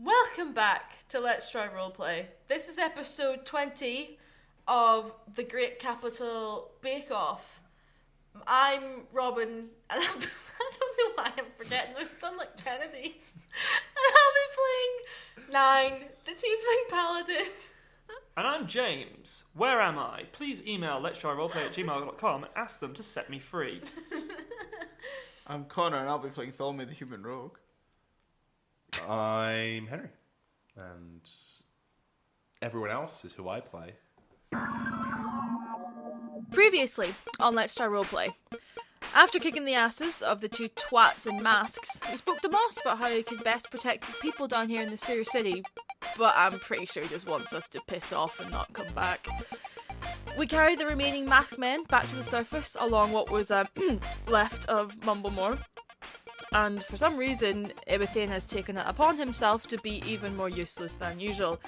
Welcome back to Let's Try Roleplay. This is episode 20 of the Great Capital Bake Off. I'm Robin, and I don't know why I'm forgetting. We've done like 10 of these. And I'll be playing 9, the Tiefling Paladin. And I'm James. Where am I? Please email letstryroleplay@gmail.com and ask them to set me free. I'm Connor, and I'll be playing Tholme the Human Rogue. I'm Henry, and everyone else is who I play. Previously on Let's Try Roleplay. After kicking the asses of the two twats in masks, we spoke to Moss about how he could best protect his people down here in the sewer city, but I'm pretty sure he just wants us to piss off and not come back. We carried the remaining masked men back to the surface along what was left of Mumblemore, and for some reason, Ibethane has taken it upon himself to be even more useless than usual.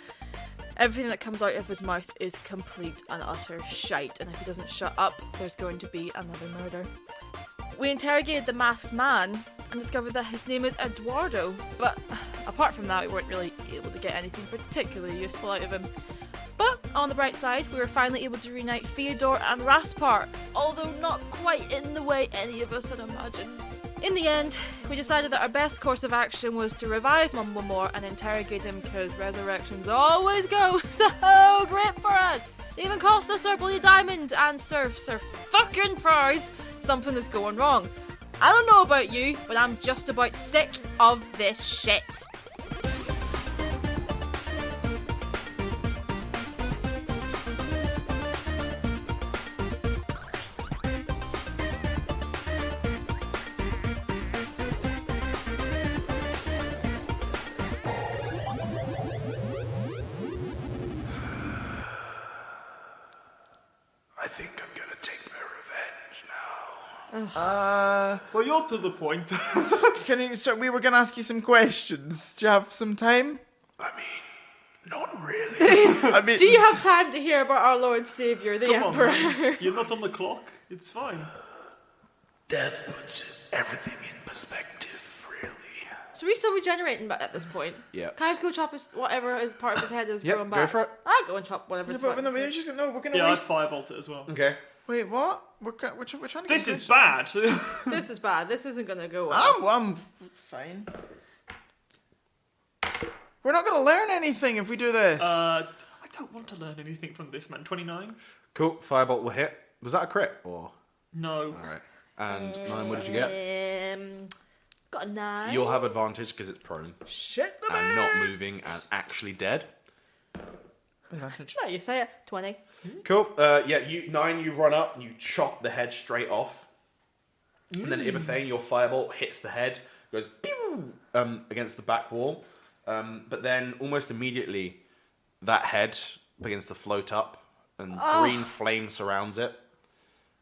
Everything that comes out of his mouth is complete and utter shite, and if he doesn't shut up, there's going to be another murder. We interrogated the masked man and discovered that his name is Eduardo, but apart from that, we weren't really able to get anything particularly useful out of him. But on the bright side, we were finally able to reunite Theodore and Raspar, although not quite in the way any of us had imagined. In the end, we decided that our best course of action was to revive Mumblemore and interrogate him, because resurrections always go so great for us. They even cost us our bloody diamond and serfs our fucking prize. Something is going wrong. I don't know about you, but I'm just about sick of this shit. I think I'm gonna take my revenge now. Well, you're to the point. So we were going to ask you some questions. Do you have some time? I mean, not really. Do you have time to hear about our Lord Saviour, the Come on, Emperor? man. You're not on the clock. It's fine. Death puts everything in perspective, really. So we still regenerating at this point? Yeah. Can I just go chop whatever is part of his head is Yep, growing go back? for it. I'll go and chop whatever's But part of his head. we're going to Yeah, I waste... firebolt it as well. Okay. Wait, what? We're trying to This get is bad. This is bad. This isn't going to go well. I'm fine. We're not going to learn anything if we do this. I don't want to learn anything from this man. 29? Cool. Firebolt will hit. Was that a crit or? No. All right. And 9. What did you get? Got a 9. You'll have advantage because it's prone Shit the and not moving and actually dead. Advantage. No, you say it. 20. Cool. Yeah. You 9. You run up and you chop the head straight off, and then Ibethane, your firebolt hits the head, goes pew, against the back wall, but then almost immediately that head begins to float up, and green flame surrounds it.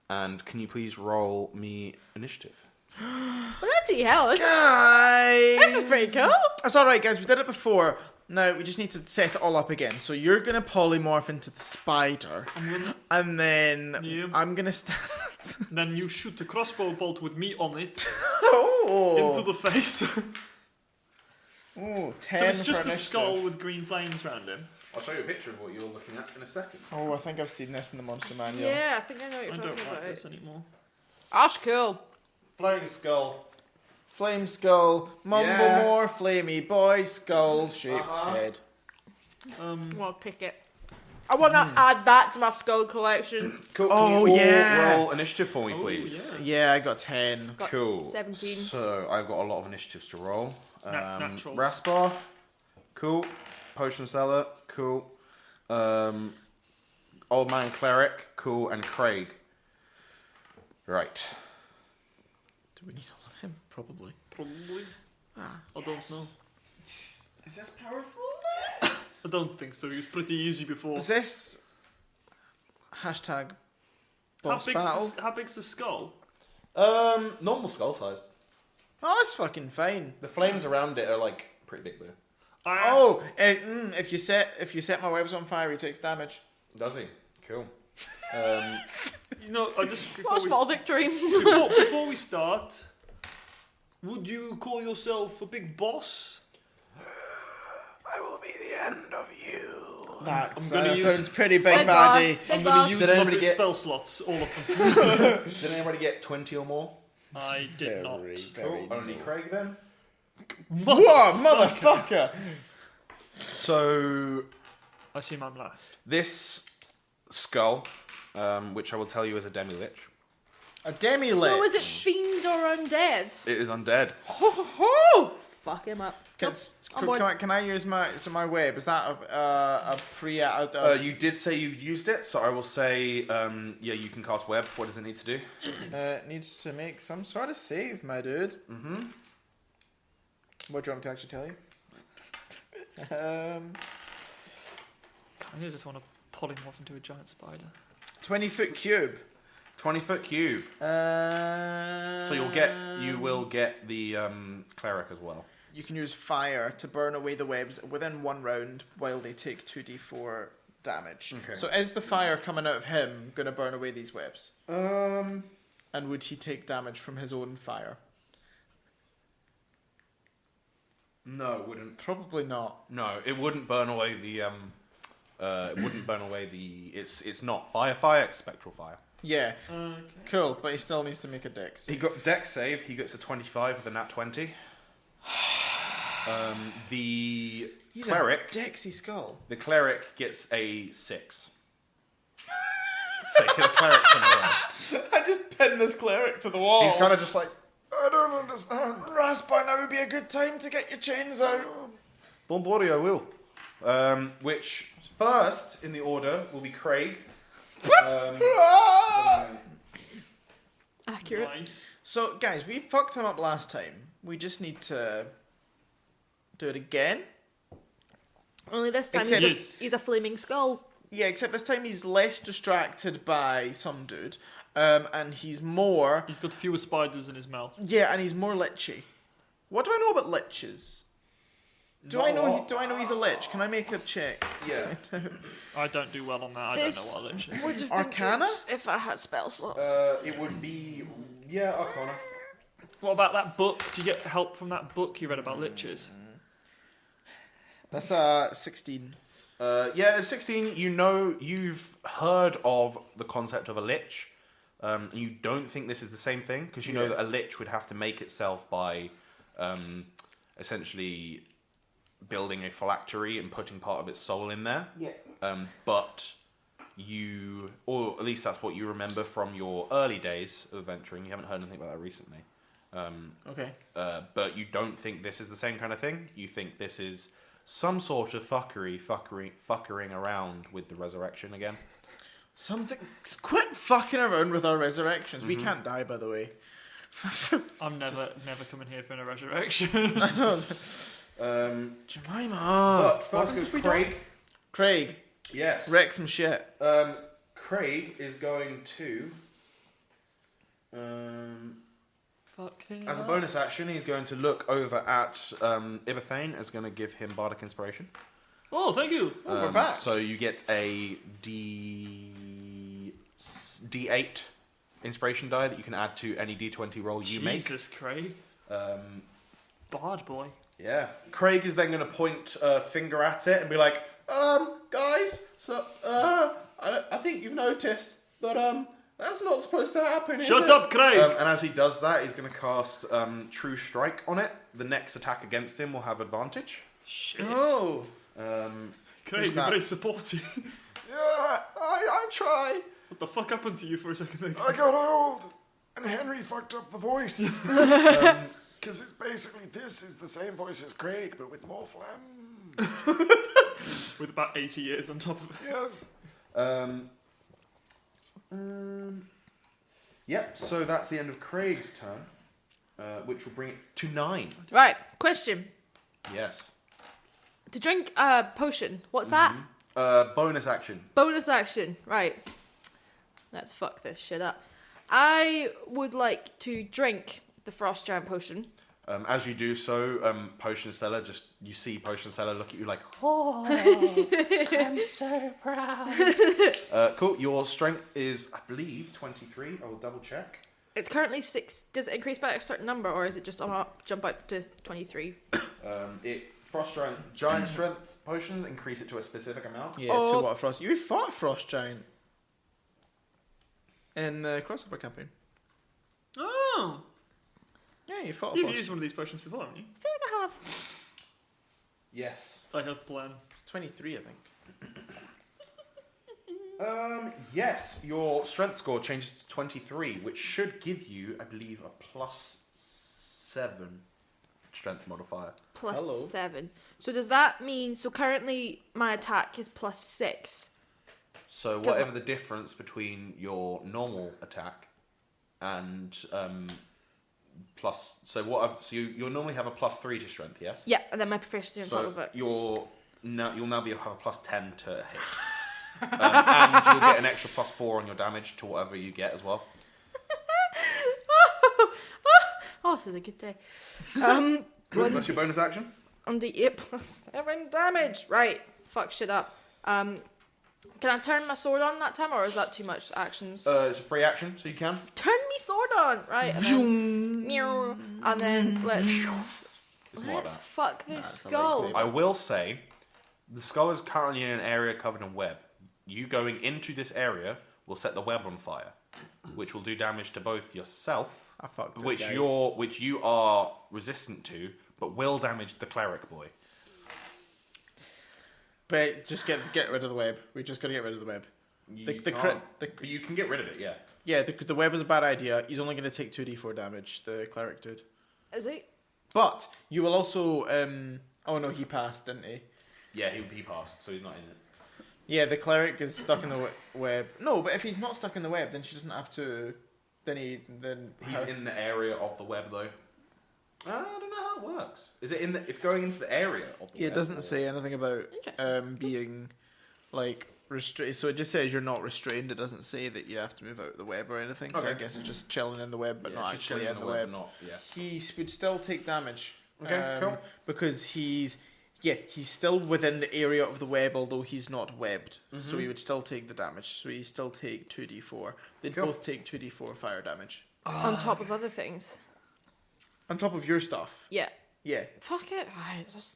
And can you please roll me initiative? Bloody hell. Guys! This is pretty cool. It's alright, guys. We did it before. Now, we just need to set it all up again. So you're going to polymorph into the spider. And then Yeah. I'm going to stand... Then you shoot a crossbow bolt with me on it Oh! into the face. Oh, 10 So it's just for a initiative. skull with green flames around him. I'll show you a picture of what you're looking at in a second. Oh, I think I've seen this in the Monster Manual. Yeah, I think I know what you're I talking don't about. like this anymore. That's cool. Flying skull. Flame skull, Mumblemore, flamey boy, skull-shaped head. I'll pick it. I want to add that to my skull collection. Cool. Oh, Can you all yeah. roll initiative for me, please? Yeah, I got 10. Got Cool. 17. So I've got a lot of initiatives to roll. Natural. Raspar. Cool. Potion seller. Cool. Old man cleric. Cool. And Craig. Right. Do we need all of him? Probably. Probably. I don't know. Is this powerful? I don't think so. It was pretty easy before. Is this... Hashtag boss battle? How big's the skull? Normal skull size. Oh, it's fucking fine. The flames around it are like pretty big though. Oh, if you set my webs on fire, he takes damage. Does he? Cool. You know, I just What a small victory. before we start, would you call yourself a big boss? end of you. That gonna sounds pretty big, Big boss. baddie. Big I'm boss. going to use Did my anybody get- spell slots, all of them. Did anybody get 20 or more? I did not. Very Only Craig then. Whoa, motherfucker! So I assume I'm last. this skull, which I will tell you is a demi-lich, A demi-lich. So is it fiend or undead? it is undead. Ho ho ho! Fuck him up. Nope, on board. Can I use my web? Is that a pre? You did say you've used it, so I will say, yeah, you can cast web. What does it need to do? It needs to make some sort of save, my dude. Mm-hmm. What do you want me to actually tell you? I just want to polymorph into a giant spider. 20-foot cube. 20-foot cube. So you will get the cleric as well. You can use fire to burn away the webs within 1 round while they take 2d4 damage. Okay. So is the fire coming out of him going to burn away these webs? And would he take damage from his own fire? No, it wouldn't. Probably not. No, it wouldn't burn away the it wouldn't burn away the. It's not fire. It's spectral fire. Yeah. Okay. Cool, but he still needs to make a dex. He got dex save. He gets a 25 with a nat 20. The He's cleric. a dexy skull. The cleric gets a 6. So the cleric's on the ground. I just pinned this cleric to the wall. He's kind of just like, I don't understand. Raspa, now would be a good time to get your chains out. don't worry, I will. Which first in the order will be Craig. What? Accurate. Nice. So, guys, we fucked him up last time. We just need to do it again. Only this time Except- Yes. he's a flaming skull. Yeah, except this time he's less distracted by some dude, and he's more. He's got fewer spiders in his mouth. Yeah, and he's more lichy. What do I know about liches? Do I know he's a lich? Can I make a check? Yeah. I don't do well on that. I This don't know what a lich is. would have been Arcana? good if I had spell slots. It would be Arcana. What about that book? Do you get help from that book you read about liches? That's 16. At 16, you've heard of the concept of a lich, and you don't think this is the same thing because you know that a lich would have to make itself by essentially building a phylactery and putting part of its soul in there. Yeah. But you, or at least that's what you remember from your early days of adventuring. You haven't heard anything about that recently. Okay. But you don't think this is the same kind of thing. You think this is some sort of fuckering around with the resurrection again. Quit fucking around with our resurrections. We can't die, by the way. I'm never coming here for a resurrection. Jemima. But first goes Craig. Craig, Yes. wreck some shit. Craig is going to, Fuck him. as a bonus action, he's going to look over at Ibathane. Is going to give him bardic inspiration. Oh, thank you. We're back. So you get a D8 inspiration die that you can add to any D20 roll you make. Jesus, Craig. Bard boy. Yeah. Craig is then going to point a finger at it and be like, guys, so, I think you've noticed, but, that's not supposed to happen, is Shut it? up, Craig! And as he does that, he's going to cast, True Strike on it. The next attack against him will have advantage. Shit. Oh. Craig, who's you're that? very supportive. Yeah, I try. What the fuck happened to you for a second there? I got old, and Henry fucked up the voice. Because it's basically, this is the same voice as Craig, but with more phlegm. With about 80 years on top of it. Yes. Yep, so that's the end of Craig's turn, which will bring it to 9. Right, question. Yes. To drink a potion, what's that? Bonus action. Bonus action. Right. Let's fuck this shit up. I would like to drink the Frost Giant potion. As you do so, Potion Seller, you see Potion Seller look at you like, Oh, I'm so proud. cool. Your strength is, I believe, 23. I will double check. It's currently 6. Does it increase by a certain number, or is it just jump up to 23? It Frost giant strength potions increase it to a specific amount. Yeah, to what Frost? You fought a Frost Giant in the crossover campaign. Oh, Yeah, you fought a you've Frost. used one of these potions before, haven't you? I have. Yes. I have plan. 23, I think. Yes, your strength score changes to 23, which should give you, I believe, a +7 strength modifier. Plus Hello. 7. So does that mean... So currently my attack is plus 6. So 'Cause whatever the difference between your normal attack and plus, so you'll normally have a +3 to strength, yes? Yeah, and then my proficiency on top So of it. you'll now have a +10 to hit, and you'll get an extra +4 on your damage to whatever you get as well. Oh, this is a good day. That's your bonus action. On the 8 plus 7 damage. Right. Fuck shit up. Can I turn my sword on that time, or is that too much actions? It's a free action, so you can. Turn me sword on! Right, and then... meow, and then let's... It's more like Let's that. fuck this That's a skull. lightsaber. I will say, the skull is currently in an area covered in web. You going into this area will set the web on fire, which will do damage to both yourself, I fucked it, which guys. you are resistant to, but will damage the cleric boy. But just get rid of the web. We just gotta get rid of the web. You The can't- crit- but you can get rid of it, yeah. Yeah, the web is a bad idea. He's only gonna take 2d4 damage, the cleric dude. Is it? But you will also oh no, he passed, didn't he? Yeah, he passed, so he's not in it. Yeah, the cleric is stuck in the web. No, but if he's not stuck in the web, then she doesn't have to. Then He's in the area of the web, though. I don't know how it works. Is it if going into the area of the Yeah, web? it doesn't say anything about Interesting. being like restrained. So it just says you're not restrained. It doesn't say that you have to move out of the web or anything. So I Okay. guess it's just chilling in the web, but Yeah, not she's actually chilling in the web. Not, yeah. He would still take damage. Okay, cool. Because he's still within the area of the web, although he's not webbed. So he would still take the damage. So he still take 2d4. They'd Cool. both take 2d4 fire damage On top of other things. on top of your stuff. Yeah. Yeah, Fuck it.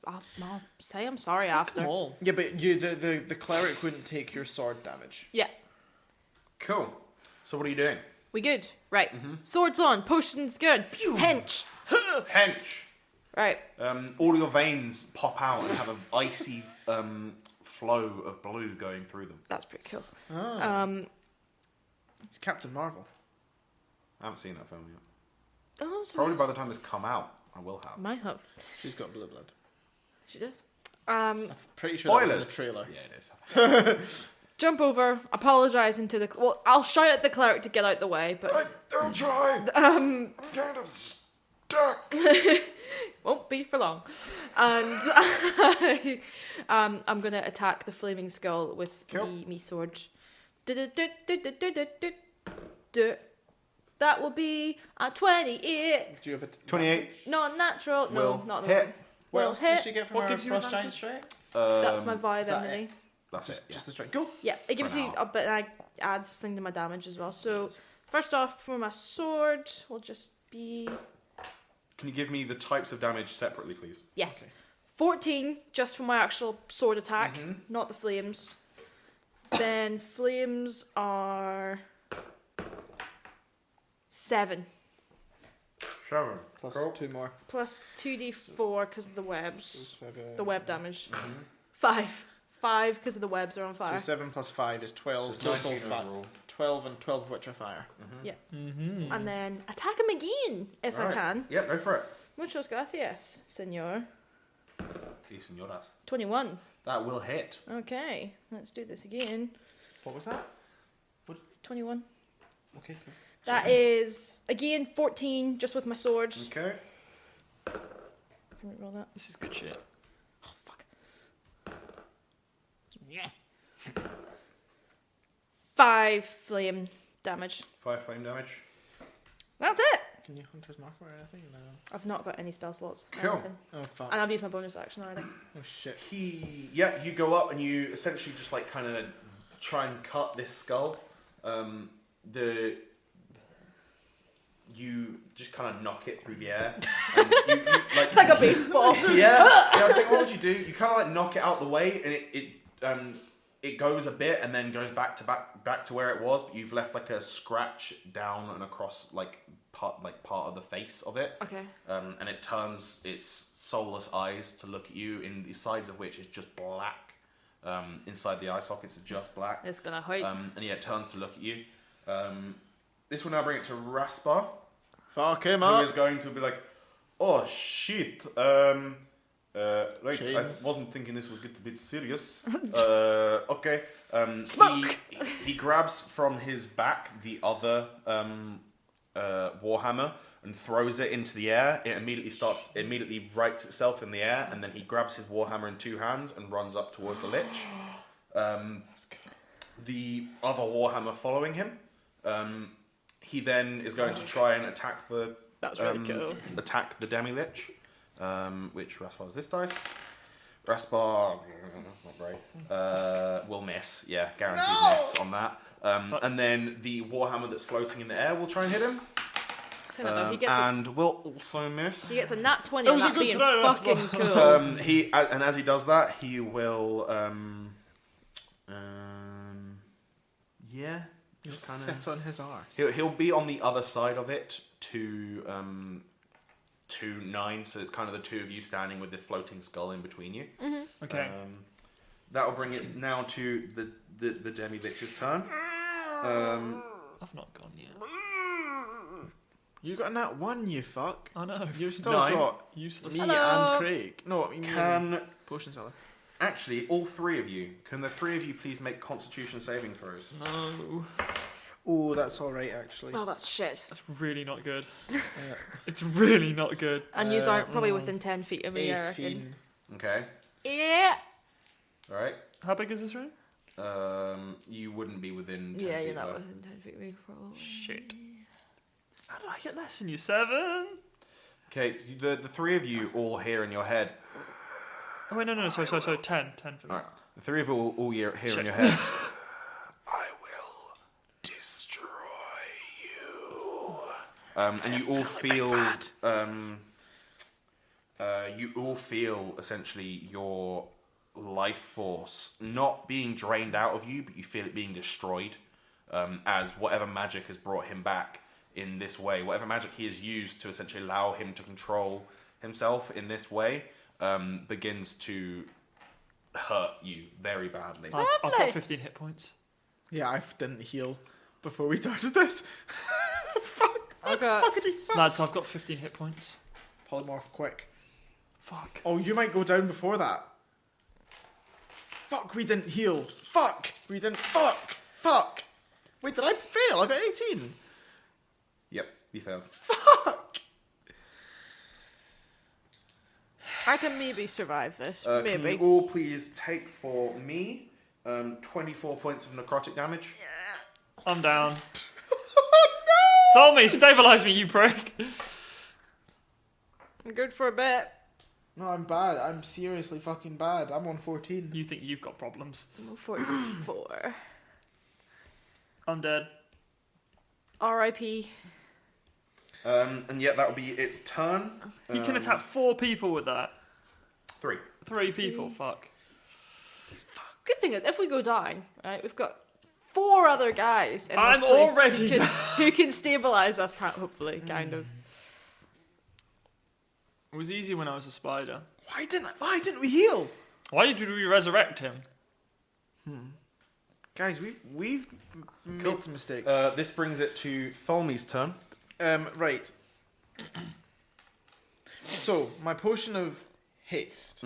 I'll say I'm sorry after. Come on. yeah, but the cleric wouldn't take your sword damage. Yeah. Cool. So what are you doing? We good? Right. Swords on. Potions good. Hench. Hench. Right. All your veins pop out and have an icy flow of blue going through them. That's pretty cool. It's Captain Marvel. I haven't seen that film yet. Oh, sorry. Probably by the time it's come out, I will have. Might have. She's got blue blood. She does. Pretty sure that was in the Spoilers. trailer. Yeah, it is. Jump over, apologising to the... Well, I'll shout at the cleric to get out the way, but... Don't try. I'm kind of stuck. Won't be for long. And I'm going to attack the flaming skull with Cool. me sword. That will be a 28. Do you have a 28. Non-natural. No, Will not the hit. one. What Will else hit. does she get from What her gives you frost giant advantage? strike? That's my is vibe, that Emily. it? That's it. Yeah. Just the strike. Go. Yeah, it gives For you now. a bit, and I adds thing to my damage as well. So, first off, for my sword, will just be... Can you give me the types of damage separately, please? Yes. 14, just for my actual sword attack, not the flames. Then flames are 7 7. Plus 2 more. plus 2d4 because of the webs, 7. the web damage. 5 because of the webs are on So fire. 7 plus 5 is 12. So Total 19 fi- overall. 12 and 12 of which are fire. Yeah. And then attack him again if I Alright. can. Yeah, go for it. Muchas gracias, senor. Decent, your ass. 21. That will hit. Okay, let's do this again. What was that? 21. Okay, cool. That is again 14 just with my sword. Okay. Can we roll that? This is good shit. Oh fuck. Yeah. 5 flame damage. 5 flame damage. That's it. Can you Hunter's Mark or anything? No. I've not got any spell slots. or Cool. anything. Oh, fuck. And I've used my bonus action already. Oh, shit. Yeah, you go up and you essentially just like kind of try and cut this skull. you just kind of knock it through the air. And you Like a baseball. yeah, I was thinking, what would you do? You kind of like knock it out the way, and it goes a bit, and then goes back to where it was. But you've left like a scratch down and across part of the face of it. Okay. And it turns its soulless eyes to look at you, in the sides of which is just black. Inside the eye sockets are just black. It's gonna hide. And yeah, it turns to look at you. This will now bring it to Raspa, Fuck him who up. is going to be like, "Oh shit, right, I James. wasn't thinking this would get a bit serious. Okay." Smoke! He grabs from his back the other warhammer and throws it into the air. It immediately rights itself in the air, and then he grabs his warhammer in two hands and runs up towards the lich. The other warhammer following him. He then is going to try and attack the That's really cool. attack the demi-lich, which Raspar is this dice. Raspar, that's not great. Will miss, yeah, guaranteed miss on that. And then the warhammer that's floating in the air will try and hit him, He gets and will also miss. he gets a nat 20 That on was a that good being throw, that's fucking what- cool. And as he does that, he will, yeah, just kind of. Sit on his arse. He'll be on the other side of it to 9, so it's kind of the two of you standing with the floating skull in between you. Okay. That'll bring it now to the demi-lich's turn. I've not gone yet. You got a nat 1, you fuck. I know. You've still 9. got Useless. me Hello. and Craig. No, I mean Can potion seller. actually all three of you? Can the three of you please make Constitution saving throws? No. Oh, that's all right actually. Oh, that's shit. That's really not good. It's really not good. And yous aren't probably within 10 feet of me, I reckon. 18. Okay. Yeah. All right. How big is this room? You wouldn't be within 10 Yeah, feet you're not though. within 10 feet of me, probably. Shit. How did I get less than you? 7? Okay, so the three of you all hear in your head. Oh wait, no, sorry, 10 for me. All right, the three of you all hear in Shit. your head. I will destroy you. And you all feel essentially your life force not being drained out of you, but you feel it being destroyed, as whatever magic has brought him back in this way, whatever magic he has used to essentially allow him to control himself in this way, begins to hurt you very badly. I've Lovely. got 15 hit points. Yeah, I didn't heal before we started this. Fuck. I've got Lads, I've got 15 hit points. Polymorph quick. Fuck. Oh, you might go down before that. Fuck, we didn't heal. Fuck. We didn't. Fuck. Wait, did I fail? I got 18. Yep, you failed. Fuck. I can maybe survive this. Can maybe. you all please take for me 24 points of necrotic damage? I'm down. Throw me, stabilize me, you prick. I'm good for a bit. No, I'm bad. I'm seriously fucking bad. I'm on 14. You think you've got problems. I'm 44. I'm dead. R.I.P. And yet that'll be its turn. You can attack 4 people with that. 3. 3 people, fuck. Good thing is, if we go down, right, we've got 4 other guys in this I'm place already who can stabilize us, hopefully, kind of. It was easy when I was a spider. Why didn't we heal? Why did we resurrect him? Guys, we've Cool. made some mistakes. This brings it to Tholme's turn. Right. So, my potion of haste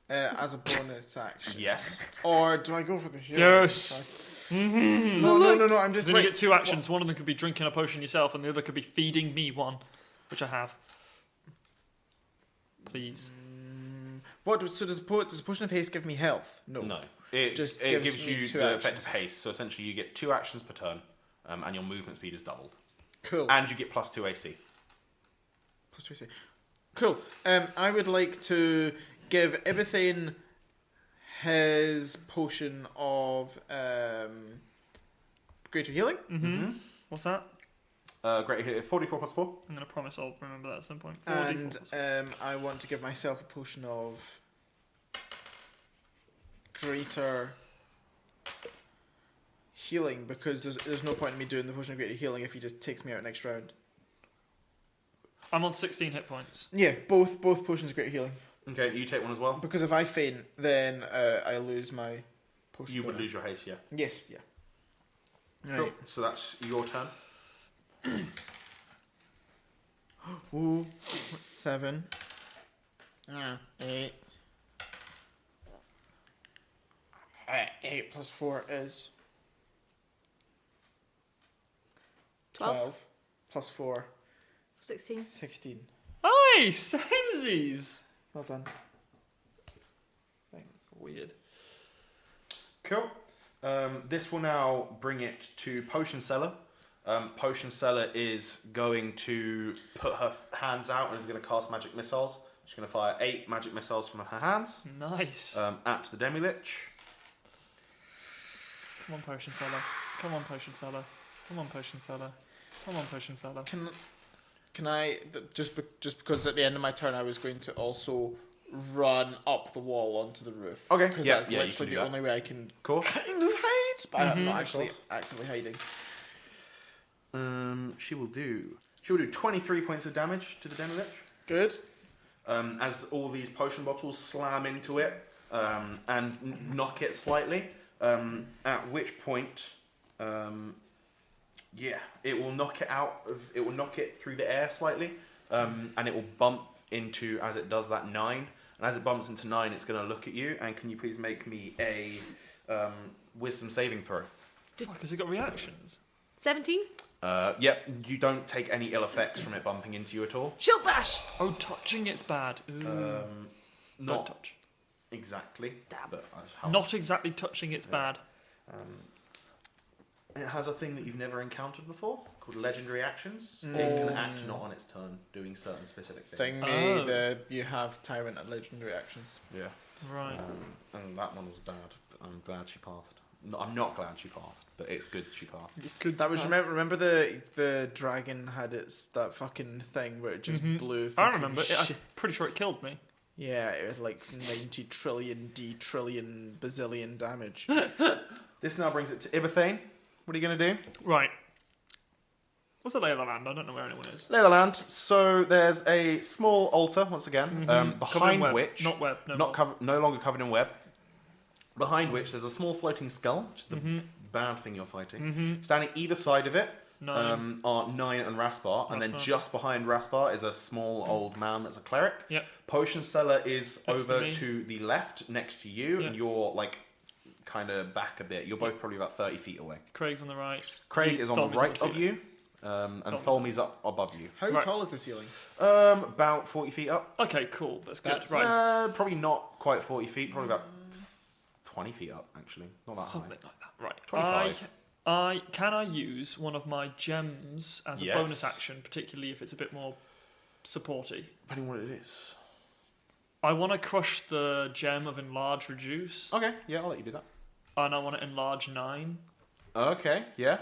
as a bonus action. Yes. Or do I go for the heal? Yes. No, I'm just You only wait. get 2 actions. One of them could be drinking a potion yourself, and the other could be feeding me one, which I have. Please. So does the potion of haste give me health? No. It Just gives gives me you 2 the effect actions. of haste. So essentially you get 2 actions per turn, and your movement speed is doubled. Cool. And you get plus 2 AC. Plus 2 AC. Cool. I would like to give Ibethane his potion of greater healing. What's that? Great hit. 44 plus 4. I'm going to promise I'll remember that at some point. And I want to give myself a potion of greater healing, because there's no point in me doing the potion of greater healing if he just takes me out next round. I'm on 16 hit points. Yeah, both potions of greater healing. Okay, you take one as well. Because if I faint, then I lose my potion. You would lose your haste, yeah. Yes, yeah. Cool. Right. So that's your turn. Ooh, 7. 8. 8 plus 4 is 12. Plus 4, 16. 16. Oi, samesies! Well done. Weird. Cool. This will now bring it to Potion Seller. Potion Seller is going to put her hands out and is going to cast magic missiles. She's going to fire 8 magic missiles from her hands Nice. at the Demi-Lich. Come on, potion seller. Come on, potion seller. Come on, potion seller. Come on, potion seller. Can I just because at the end of my turn I was going to also run up the wall onto the roof. Okay, Because yeah, that's yeah, you literally can do the that. only way I can Cool. kind of hide, but I'm not actually actively hiding. She will do 23 points of damage to the Demi-Lich. Good. As all these potion bottles slam into it and knock it slightly. At which point, it will knock it it will knock it through the air slightly, and it will bump into, as it does that, 9. And as it bumps into 9, it's going to look at you. And can you please make me a wisdom saving throw? Because it got reactions. 17. Yep, you don't take any ill effects from it bumping into you at all. Shield bash! Oh, touching it's bad. Ooh. Don't Not touch. exactly. Damn. But Not exactly touching it's bad. It has a thing that you've never encountered before called legendary actions. It can act not on its turn, doing certain specific things. Thing me, you have tyrant and legendary actions. Yeah. Right. And that one was bad. I'm glad she passed. No, I'm not glad she passed, but it's good she passed. It's good. That was remember the dragon had that fucking thing where it just blew. I fucking remember. shit. I'm pretty sure it killed me. Yeah, it was like 90 trillion trillion bazillion damage. This now brings it to Ibathane. What are you going to do? Right. What's the lay of the land? I don't know where anyone is. Lay of the land. So there's a small altar once again, Covered in behind web. which Not web. No. no longer covered in web. Behind which there's a small floating skull, which is the bad thing you're fighting. Standing either side of it 9. are 9 and Raspar, and then Raspar. just behind Raspar is a small old man that's a cleric. Yep. Potion Seller is Next to over me. to the left, next to you, Yep. and you're like kind of back a bit. You're both probably about 30 feet away. Craig's on the right. Craig is on the Tholmy's right of ceiling. you, and Tholmy's Tholmy's up above you. How Right. tall is the ceiling? About 40 feet up. Okay, cool. That's good. That's- Right. Probably not quite 40 feet, probably about 20 feet up, actually. Not that Something high. like that. Right. 25. Can I use one of my gems as a Yes. bonus action, particularly if it's a bit more supporty? Depending on what it is. I want to crush the gem of enlarge reduce, Okay, yeah, I'll let you do that. and I want to enlarge 9. Okay, yeah.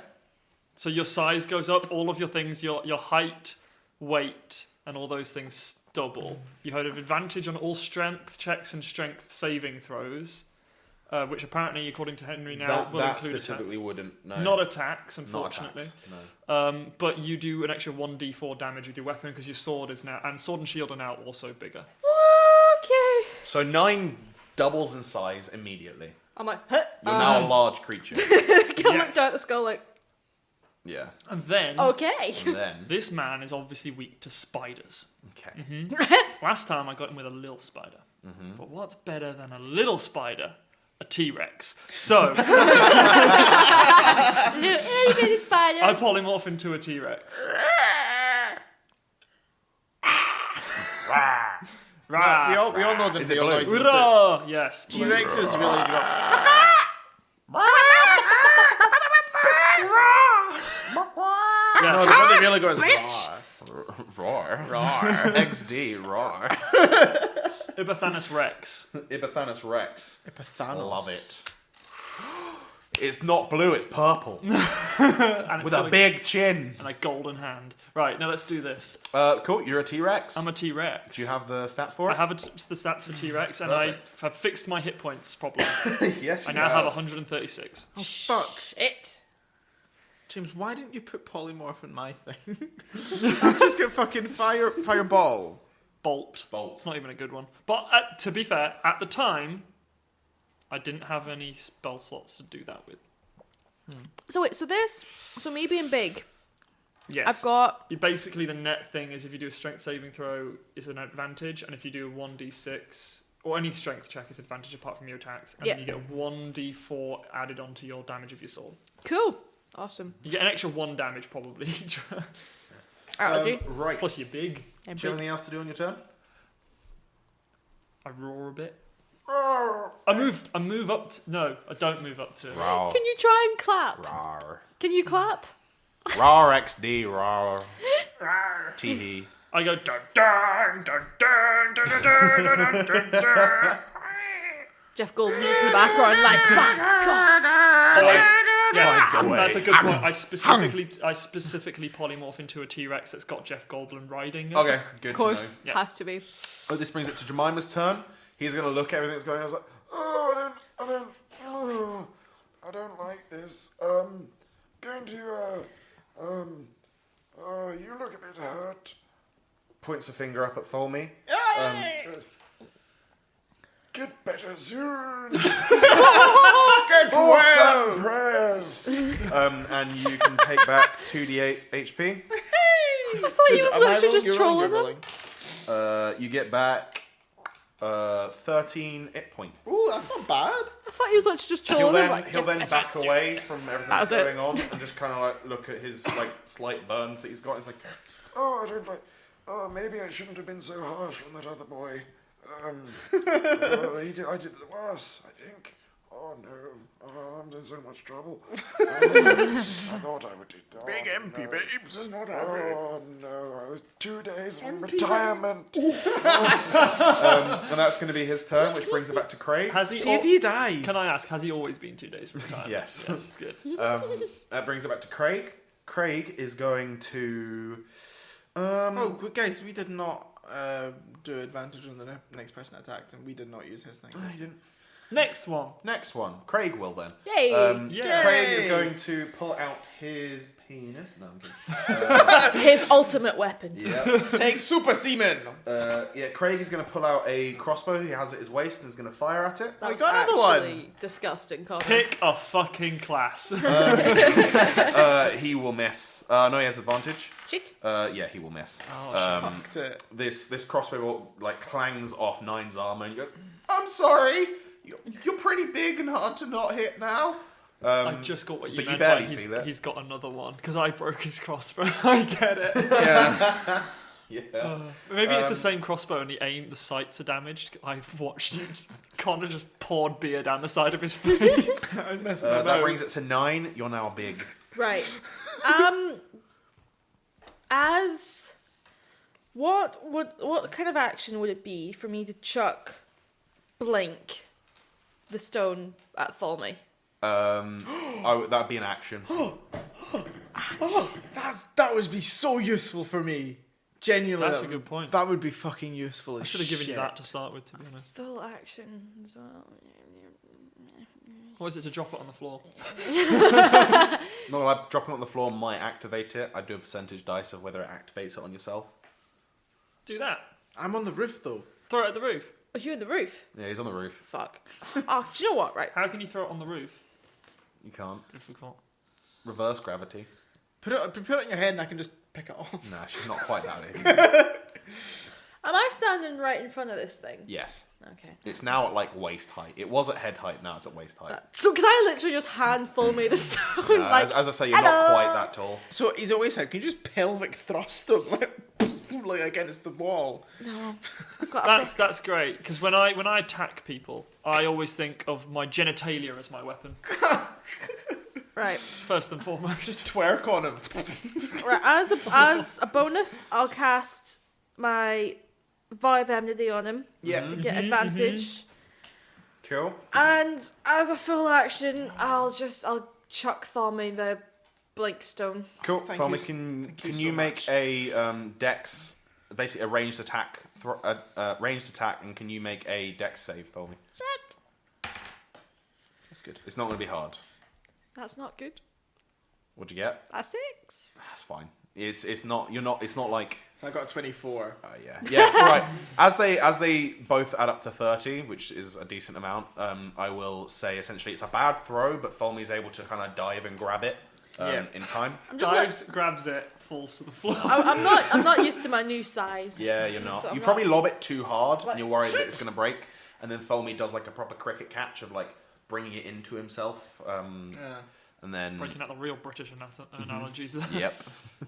So your size goes up, all of your things, your height, weight, and all those things double. You have advantage on all strength checks and strength saving throws, which apparently, according to Henry now, will that include specifically attacks. wouldn't. No. Not attacks, Not unfortunately. attacks, no. But you do an extra 1d4 damage with your weapon because your sword is now, and sword and shield are now also bigger. Okay. So 9 doubles in size immediately. I'm like, huh? You're now a large creature. Can look Yes. down at the skull like, Yeah. And then okay. And then. this man is obviously weak to spiders. Okay. Last time I got him with a little spider. But what's better than a little spider? A T-Rex. So Little bitty spider. I polymorph into a T-Rex. Rah. We all know the Is it real blue? noises. that Rah. Yes. T-Rex is really Yes. no, the one that really goes Roar. roar. XD, roar. Ibathanus Rex. Ibathanus Rex. Epithanos. Love it. It's not blue, it's purple. And With a big chin. and a golden hand. Right, now let's do this. Cool, you're a T-Rex. I'm a T-Rex. Do you have the stats for I it? have the stats for T-Rex, and I have fixed my hit points problem. Yes, I now have 136. Oh, fuck. Shit. James, why didn't you put polymorph in my thing? I'm just gonna fucking fireball. Bolt. Bolt. It's not even a good one. But to be fair, at the time, I didn't have any spell slots to do that with. So wait, so me being big, Yes. I've got... Basically, the net thing is if you do a strength saving throw, it's an advantage, and if you do a 1d6, or any strength check, it's advantage apart from your attacks, and then you get a 1d4 added onto your damage of your sword. Cool. Awesome. You get an extra 1 damage probably. Right. Plus you're big. Do you have anything else to do on your turn? I roar a bit. I move up to... No, I don't move up to... Rawr. Can you try and clap? Rawr. Can you clap? Rawr XD, rawr. Teehee. I go dun dun dun dun dun dun dun dun dun dun. Jeff Goldblum just in the background like, my God. Yes, Finds a way. that's a good point. I specifically polymorph into a T-Rex that's got Jeff Goldblum riding it. Okay, good Of course, Yeah. has to be. Oh, this brings it to Jemima's turn. He's going to look at everything that's going on. I was like, I don't like this. Going to, you look a bit hurt. points a finger up at Tholme. Get better soon. Get Some prayers. And you can take back 2d8 HP. I thought he was literally just trolling them. You get back 13 hit points. Ooh, that's not bad. I thought he was literally just He'll trolling them. then, Like, he'll then "Get back better away from everything That that's was it. going on and just kind of like look at his like slight burns that he's got. He's like, Oh, I don't like. Oh, maybe I shouldn't have been so harsh on that other boy. I did the worse, I think. Oh no, I'm in so much trouble. I thought I would do that. Big MP babes is not Oh no, I was 2 days from retirement. and that's going to be his turn, which brings it back to Craig. Has he? See if he dies. Can I ask? Has he always been 2 days from time? Yes. Yes, good. That brings it back to Craig. Craig is going to. Oh, good guys, we did not do advantage on the next person attacked, and we did not use his thing. Oh, you didn't. Next one. Next one. Craig will then. Yay! Yeah. Craig is going to pull out his penis. No, I'm kidding. His ultimate weapon. Yeah. Take super semen. Craig is going to pull out a crossbow. He has it at his waist and is going to fire at it. That We was got another one. actually disgusting, Colin. Pick a fucking class. He will miss. No, he has advantage. Shit. Yeah, he will miss. Fucked it. This crossbow like clangs off Nine's armor and he goes, "I'm sorry, you're pretty big and hard to not hit now." I just got what you but you meant barely by feel it. he's got another one because I broke his crossbow. I get it. Yeah. Yeah. Maybe it's the same crossbow and the sights are damaged. I've watched Connor just poured beer down the side of his face. I messed That brings it to 9. You're now big. Right. As what kind of action would it be for me to chuck Blink the stone at Tholme? That'd be an action. That would be so useful for me. Genuinely. That's a good point. That would be fucking useful as I should have given you shit. that to start with, to be honest. Full action as well. Or is it to drop it on the floor? No, like dropping it on the floor might activate it. I do a percentage dice of whether it activates it on yourself. Do that. I'm on the roof though. Throw it at the roof. Are you in the roof? Yeah, he's on the roof. Fuck. Oh, do you know what? Right. How can you throw it on the roof? You can't. Difficult. Reverse gravity. Put it on your head and I can just pick it off. Nah, she's not quite that big. Am I standing right in front of this thing? Yes. Okay. It's now at like waist height. It was at head height, now it's at waist height. So can I literally just hand Tholme the stone? Nah, like, as I say, you're not hello? quite that tall. So he's always said, can you just pelvic thrust him like against the wall? No. I've got a That's great because when I attack people, I always think of my genitalia as my weapon Right. first and foremost. Just twerk on him. Right. As a bonus, I'll cast my Vibe Enmity on him Yeah. to get advantage. Cool. And as a full action, I'll chuck Thormy the blink stone. Cool. Thank Thelma, you can so you make much. a dex, basically a ranged attack, and can you make a dex save for me? That's good. It's not going to be hard. That's not good. What'd you get? A 6. That's fine. It's not like So I got a 24. yeah. Right. As they both add up to 30, which is a decent amount, I will say essentially it's a bad throw, but Tholme's able to kind of dive and grab it in time. I'm just Dives, grabs it, falls to the floor. I'm not used to my new size. Yeah, you're not. So I'm You not- probably lob it too hard, Like, and you're worried that shit! it's going to break. And then Tholme does like a proper cricket catch of like bringing it into himself. And then Breaking out the real British analogies there. yep,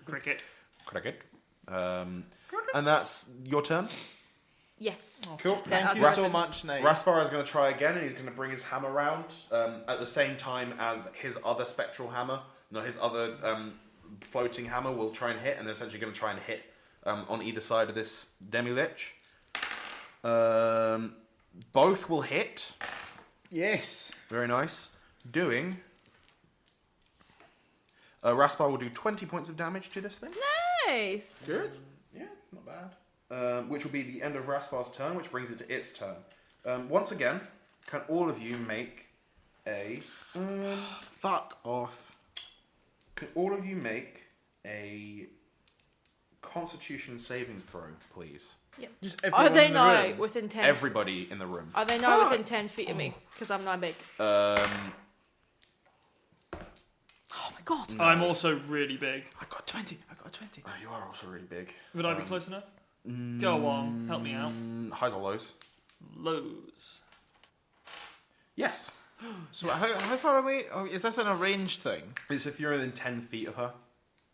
Cricket. cricket. And that's your turn. Yes. Cool. Thank you Ras- so much, Nate. Raspar is going to try again, and he's going to bring his hammer round at the same time as his other spectral hammer. No, his other floating hammer will try and hit, and they're essentially going to try and hit on either side of this demi-lich. Both will hit. Yes. Very nice. Doing... Raspar will do 20 points of damage to this thing. Nice. Good. Yeah, not bad. Which will be the end of Raspar's turn, which brings it to its turn. Once again, can all of you make a... Fuck off. Can all of you make a Constitution saving throw, please? Just Are everyone they in the now room. within 10? Everybody in the room. Are they now Fuck. within 10 feet of me? Because I'm now big. Oh my god. I'm also really big. I got 20. I got 20. Oh, you are also really big. Would I be close enough? Go on, help me out. Highs or lows? Lows. Yes. So how far away? Oh, is this an arranged thing? It's if you're within 10 feet of her.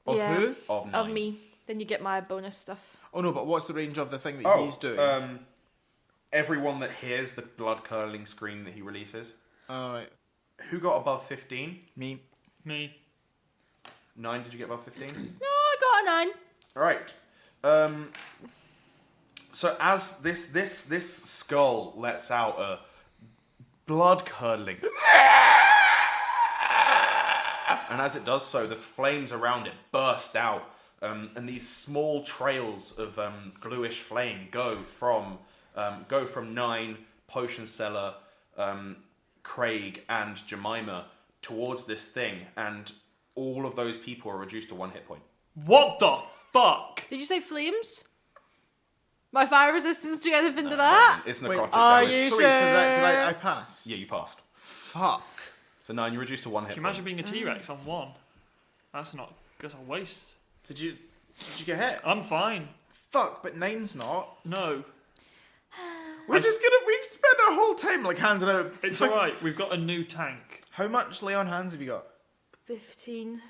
Of Yeah. who? Of 9. Of me. Then you get my bonus stuff. Oh no, but what's the range of the thing that he's doing? Everyone that hears the blood-curdling scream that he releases. Alright. Who got above 15? Me. Me. 9, did you get above 15? No, I got a 9. Alright. So as this skull lets out a blood-curdling... and as it does so, the flames around it burst out. And these small trails of gluish flame go from 9, Potion Seller, Craig, and Jemima towards this thing, and all of those people are reduced to 1 hit point. What the fuck? Did you say flames? My fire resistance do anything to that? It's necrotic. Are damage. you So sure? wait, so did I pass? Yeah, you passed. Fuck. So 9, you're reduced to 1 hit Can you point. imagine being a T-Rex on 1? That's a waste. Did you get hit? I'm fine. Fuck, but 9's not. No. We just spent our whole time like handing out. It's alright, we've got a new tank. How much lay on hands have you got? 15.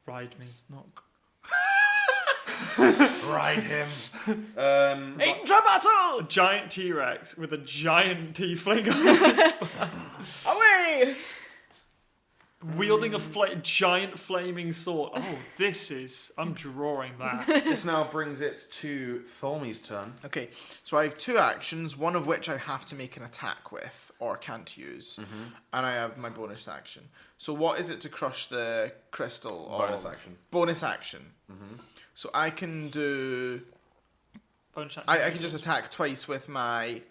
Ride me. Not. Ride him. Into battle! A giant T-Rex with a giant tiefling on it, Away! wielding a giant flaming sword. Oh, I'm drawing that. This now brings it to Tholme's turn. Okay, so I have 2 actions, one of which I have to make an attack with or can't use, and I have my bonus action. So what is it to crush the crystal? Bonus action. Bonus action. So I can do. Bonus action. I can just attack twice with my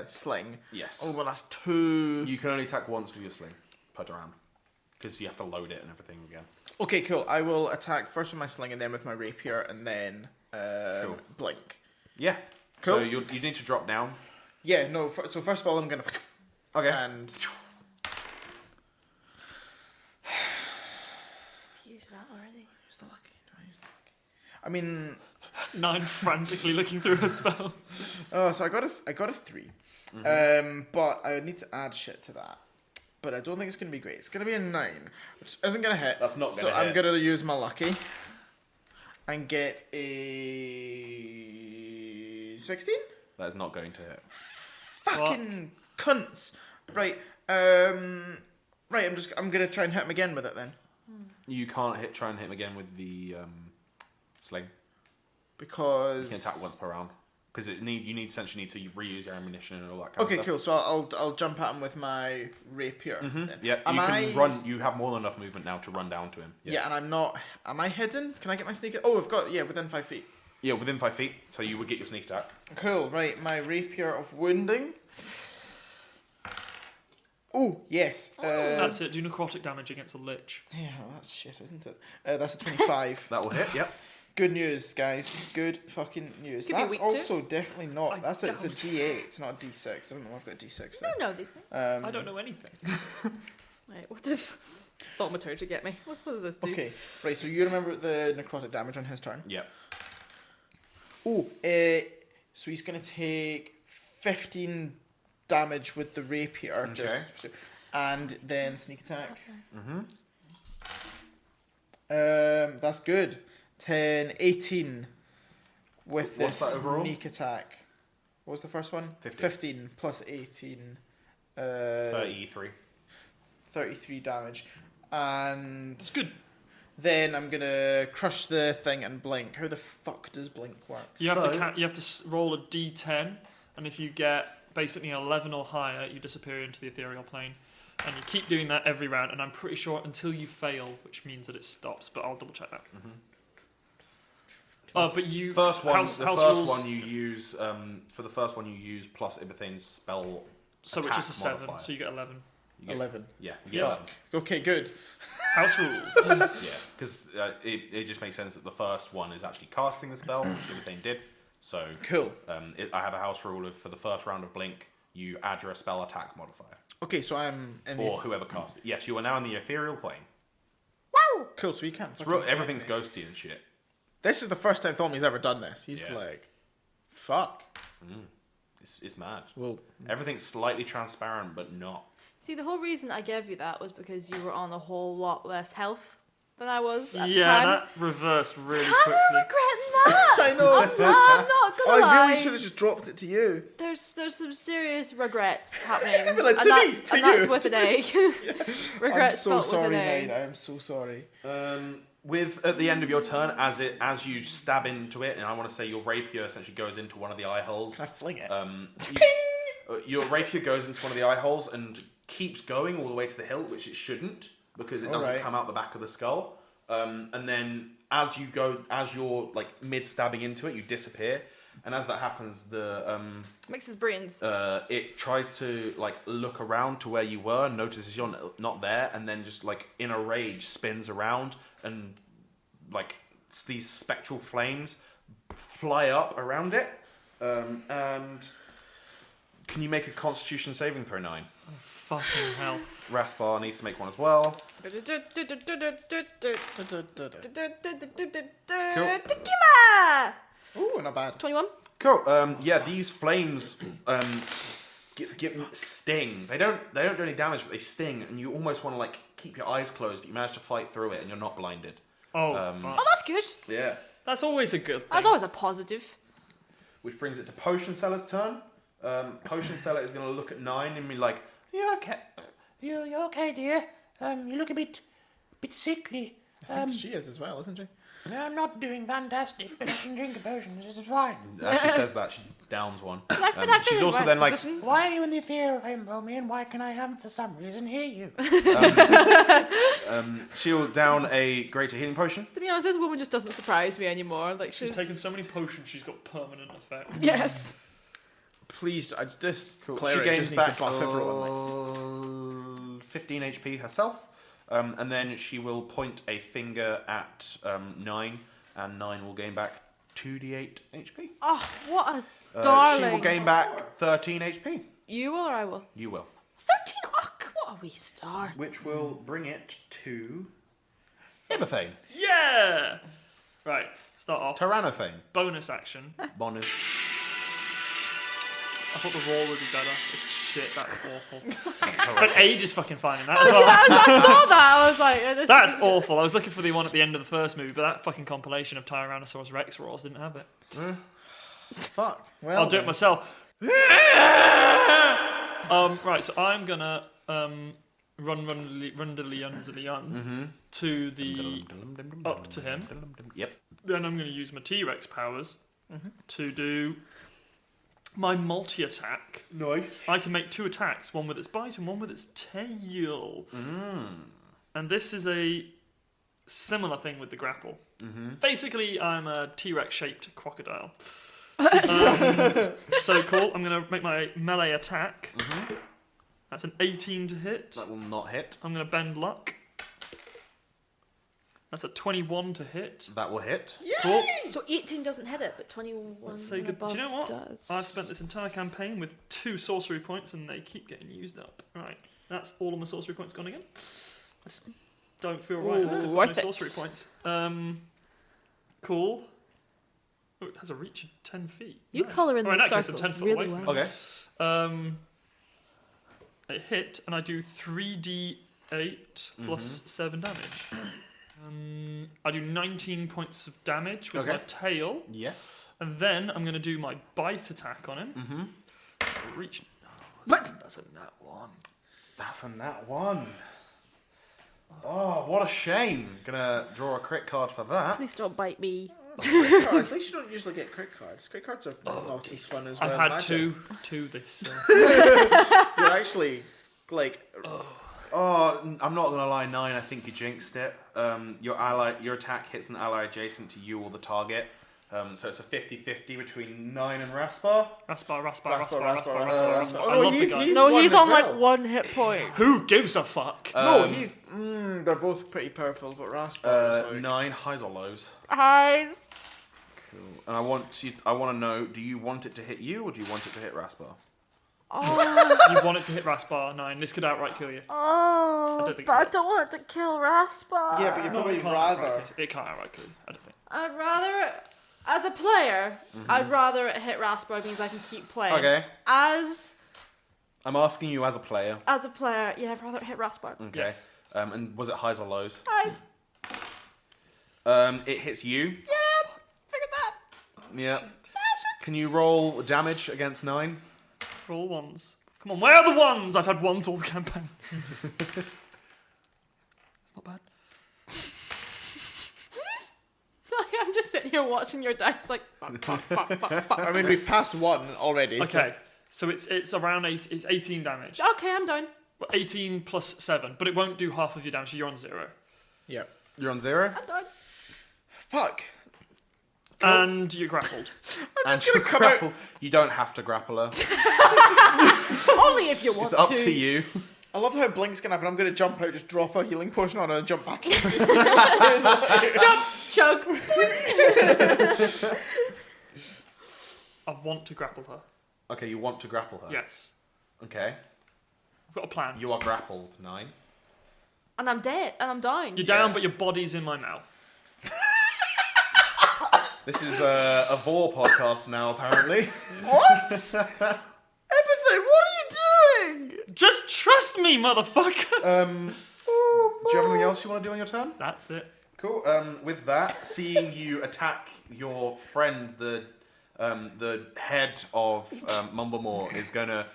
sling. Yes. Oh well, that's 2. You can only attack once with your sling per round. Because you have to load it and everything again. Okay, cool. I will attack first with my sling and then with my rapier and then Cool. blink. Yeah. Cool. So you need to drop down. Yeah, no. So first of all, I'm gonna. Okay. And Use that already. use the lucky. Do I use the lucky? I mean, 9 frantically looking through her spells. oh, so I got a 3. But I need to add shit to that. But I don't think it's gonna be great. It's gonna be a 9, which isn't gonna hit. That's not So gonna I'm hit. gonna use my lucky and get a 16. That is not going to hit. Fucking cunts. Right. Right. I'm gonna try and hit him again with it then, You can't try and hit him again with the sling. because You can attack once per round. because you essentially need to reuse your ammunition and all that kind Okay, of cool. So I'll jump at him with my rapier. stuff. then. Yeah, Am you can I... run. You have more than enough movement now to run down to him. Yeah, and I'm not... Am I hidden? Can I get my sneak... Oh, I've got... Yeah, within 5 feet. Yeah, within 5 feet, so you would get your sneak attack. Cool, right. My rapier of wounding. Oh, yes. That's it. Do necrotic damage against a lich. Yeah, well, that's shit, isn't it? That's a 25. That will hit. Yep. Good news, guys. Good fucking news. Could be That's weak too. also definitely not... It's a don't. D8. It's not a D6. I don't know why I've got a D6 I there. don't know these things. I don't know anything. Right, what does thaumaturgy get me? What does this do? Okay, right, so you remember the necrotic damage on his turn. Yep. Oh, so he's going to take 15 damage with the rapier. Okay. And then sneak attack. Mhm. That's good. 10, 18 with What's this that overall? sneak attack. What was the first one? 15 plus 18. 33. 33 damage. And It's good. then I'm going to crush the thing and blink. How the fuck does blink work? You have to roll a d10, and if you get basically an 11 or higher, you disappear into the ethereal plane. And you keep doing that every round, and I'm pretty sure until you fail, which means that it stops, but I'll double check that. But you... First one, house first rules, one you use, for the first one you use plus Ibethane's spell so which is a attack 7, modifier. so you get 11. You get- 11. Yeah. You get Fuck. Okay, good. House rules. 11. Yeah, because it just makes sense that the first one is actually casting the spell, which Ibethane did. So Cool. I have a house rule of for the first round of Blink, you add your spell attack modifier. Okay, so I'm in Or whoever cast it. Yes, you are now in the ethereal plane. Wow! Cool, so you can't. It's real, everything's ghosty and shit. This is the first time Thomy's ever done this. He's Yeah. like, fuck. It's mad. Well, Everything's slightly transparent, but not. See, the whole reason I gave you that was because you were on a whole lot less health than I was at the Yeah, time. that reversed really Kind of quickly. regretting that. I know. I'm not I gonna lie. really should have just dropped it to you. There's some serious regrets happening, Like, and to me, that's to and that's you. with an A. Regrets I'm so spelt sorry, with an mate. A. I'm so sorry. With at the end of your turn, as you stab into it, and I want to say your rapier essentially goes into one of the eye holes. Can I fling it? Your rapier goes into one of the eye holes and keeps going all the way to the hilt, which it shouldn't, because it doesn't Alright. come out the back of the skull. And then as you're like mid stabbing into it, you disappear. And as that happens, the Mixes brains. it tries to like look around to where you were, and notices you're not there, and then just like in a rage spins around, and like these spectral flames fly up around it. And can you make a Constitution saving throw 9? Fucking hell. Raspar needs to make one as well. Tequila! Ooh, not bad. 21. Cool. Yeah, these flames sting. They don't do any damage, but they sting, and you almost want to like keep your eyes closed, but you manage to fight through it, and you're not blinded. Oh, Oh, fuck. that's good. Yeah. That's always a good thing. That's always a positive. Which brings it to Potion Seller's turn. Potion Seller is going to look at 9 and be like, "You okay? You okay, dear? You look a bit sickly. I think she is as well, isn't she? I'm not doing fantastic, but I can drink a potion. This is fine." As she says that, she downs one. She's also then like, "Why are you in the ethereal plane, Romy, and why can I, for some reason, hear you?" She'll down a greater healing potion. To be honest, this woman just doesn't surprise me anymore. Like She's taken so many potions, she's got permanent effect. Yes. Please, this She cleric gains just needs to back buff everyone. 15 HP herself, and then she will point a finger at 9, and 9 will gain back 2d8 HP. Oh, what a darling. She will gain back 13 HP. You will or I will? You will. 13? Oh, what a wee star. Which will bring it to Ibethane. Yeah! Right, start off. Tyrannophane. Bonus action. Bonus. I thought the roll would be better. It's shit, that's awful. That's Spent ages fucking finding that as well. I saw that. I was like, this That's is- awful. I was looking for the one at the end of the first movie, but that fucking compilation of Tyrannosaurus Rex rolls didn't have it. Fuck. Well, I'll do it then. myself. Right, so I'm gonna run to the up to him. Yep. Then I'm gonna use my T-Rex powers to do my multi-attack. Nice. I can make 2 attacks, one with its bite and one with its tail. And this is a similar thing with the grapple. Basically, I'm a T-Rex shaped crocodile. So cool. I'm going to make my melee attack. That's an 18 to hit. That will not hit. I'm going to bend luck. That's a 21 to hit. That will hit. Cool. So 18 doesn't hit it, but 21 Let's say and good. Do above you know what? does. I've spent this entire campaign with 2 sorcery points, and they keep getting used up. Right, that's all of my sorcery points gone again. I just don't feel right unless I've got worth no it. sorcery points. Cool. Oh, it has a reach of 10 feet. You Nice. colour in Oh, in the that case, I'm circles 10 foot really away from well. it. Okay. It hit, and I do 3d8 plus 7 damage. I do 19 points of damage with my tail, Yes. and then I'm going to do my bite attack on him. Reach. That's a nat 1. That's a nat 1. Oh, what a shame. Gonna draw a crit card for that. Please don't bite me. Crit cards. At least you don't usually get crit cards. Crit cards are not as fun as I've wild had magic. two this. You're actually like. Oh, I'm not gonna lie, 9. I think you jinxed it. Your attack hits an ally adjacent to you or the target. So it's a 50-50 between 9 and Raspar. Raspar. Oh, I love the he's- guy. he's- No, one he's as on well. like 1 hit point. Who gives a fuck? No, he's. They're both pretty powerful, but Raspar is like. 9 highs or lows. Eyes. Cool. And I want to know, do you want it to hit you or do you want it to hit Raspar? Oh, You want it to hit Raspar 9. This could outright kill you. oh, don't think but I it will. don't want it to kill Raspar. Yeah, but you No, probably it can't rather. outright kill you. It can't outright kill you. I don't think. I'd rather, as a player, I'd rather it hit Raspar means I can keep playing. Okay. As I'm asking you as a player. a player, yeah, I'd rather it hit Raspar. Okay. Yes. And was it highs or lows? Eyes. It hits you. Yeah, figured that. Yeah. Can you roll damage against 9? Roll 1s. Come on, where are the 1s? I've had 1s all the campaign. It's not bad. I'm just sitting here watching your dice like fuck. I mean, we've passed 1 already. Okay, so it's around it's 18 damage. Okay, I'm done. Well, 18 plus 7, but it won't do half of your damage, so you're on 0. Yeah. You're on 0? I'm done. Fuck. And you're grappled. And gonna you come out- grapple. You don't have to grapple her. Only if you want It's up to. to you. I love how Blink's gonna happen. I'm gonna jump out, just drop a healing potion on her and jump back in. Jump, chug. I want to grapple her. Okay, you want to grapple her? Yes. Okay. I've got a plan. You are grappled, 9. And I'm dead. And I'm dying. You're down, Yeah. but your body's in my mouth. This is a Vor podcast now, apparently. What? Epithet, what are you doing? Just trust me, motherfucker! Do you have anything else you want to do on your turn? That's it. Cool. With that, seeing you attack your friend, the head of Mumblemore is gonna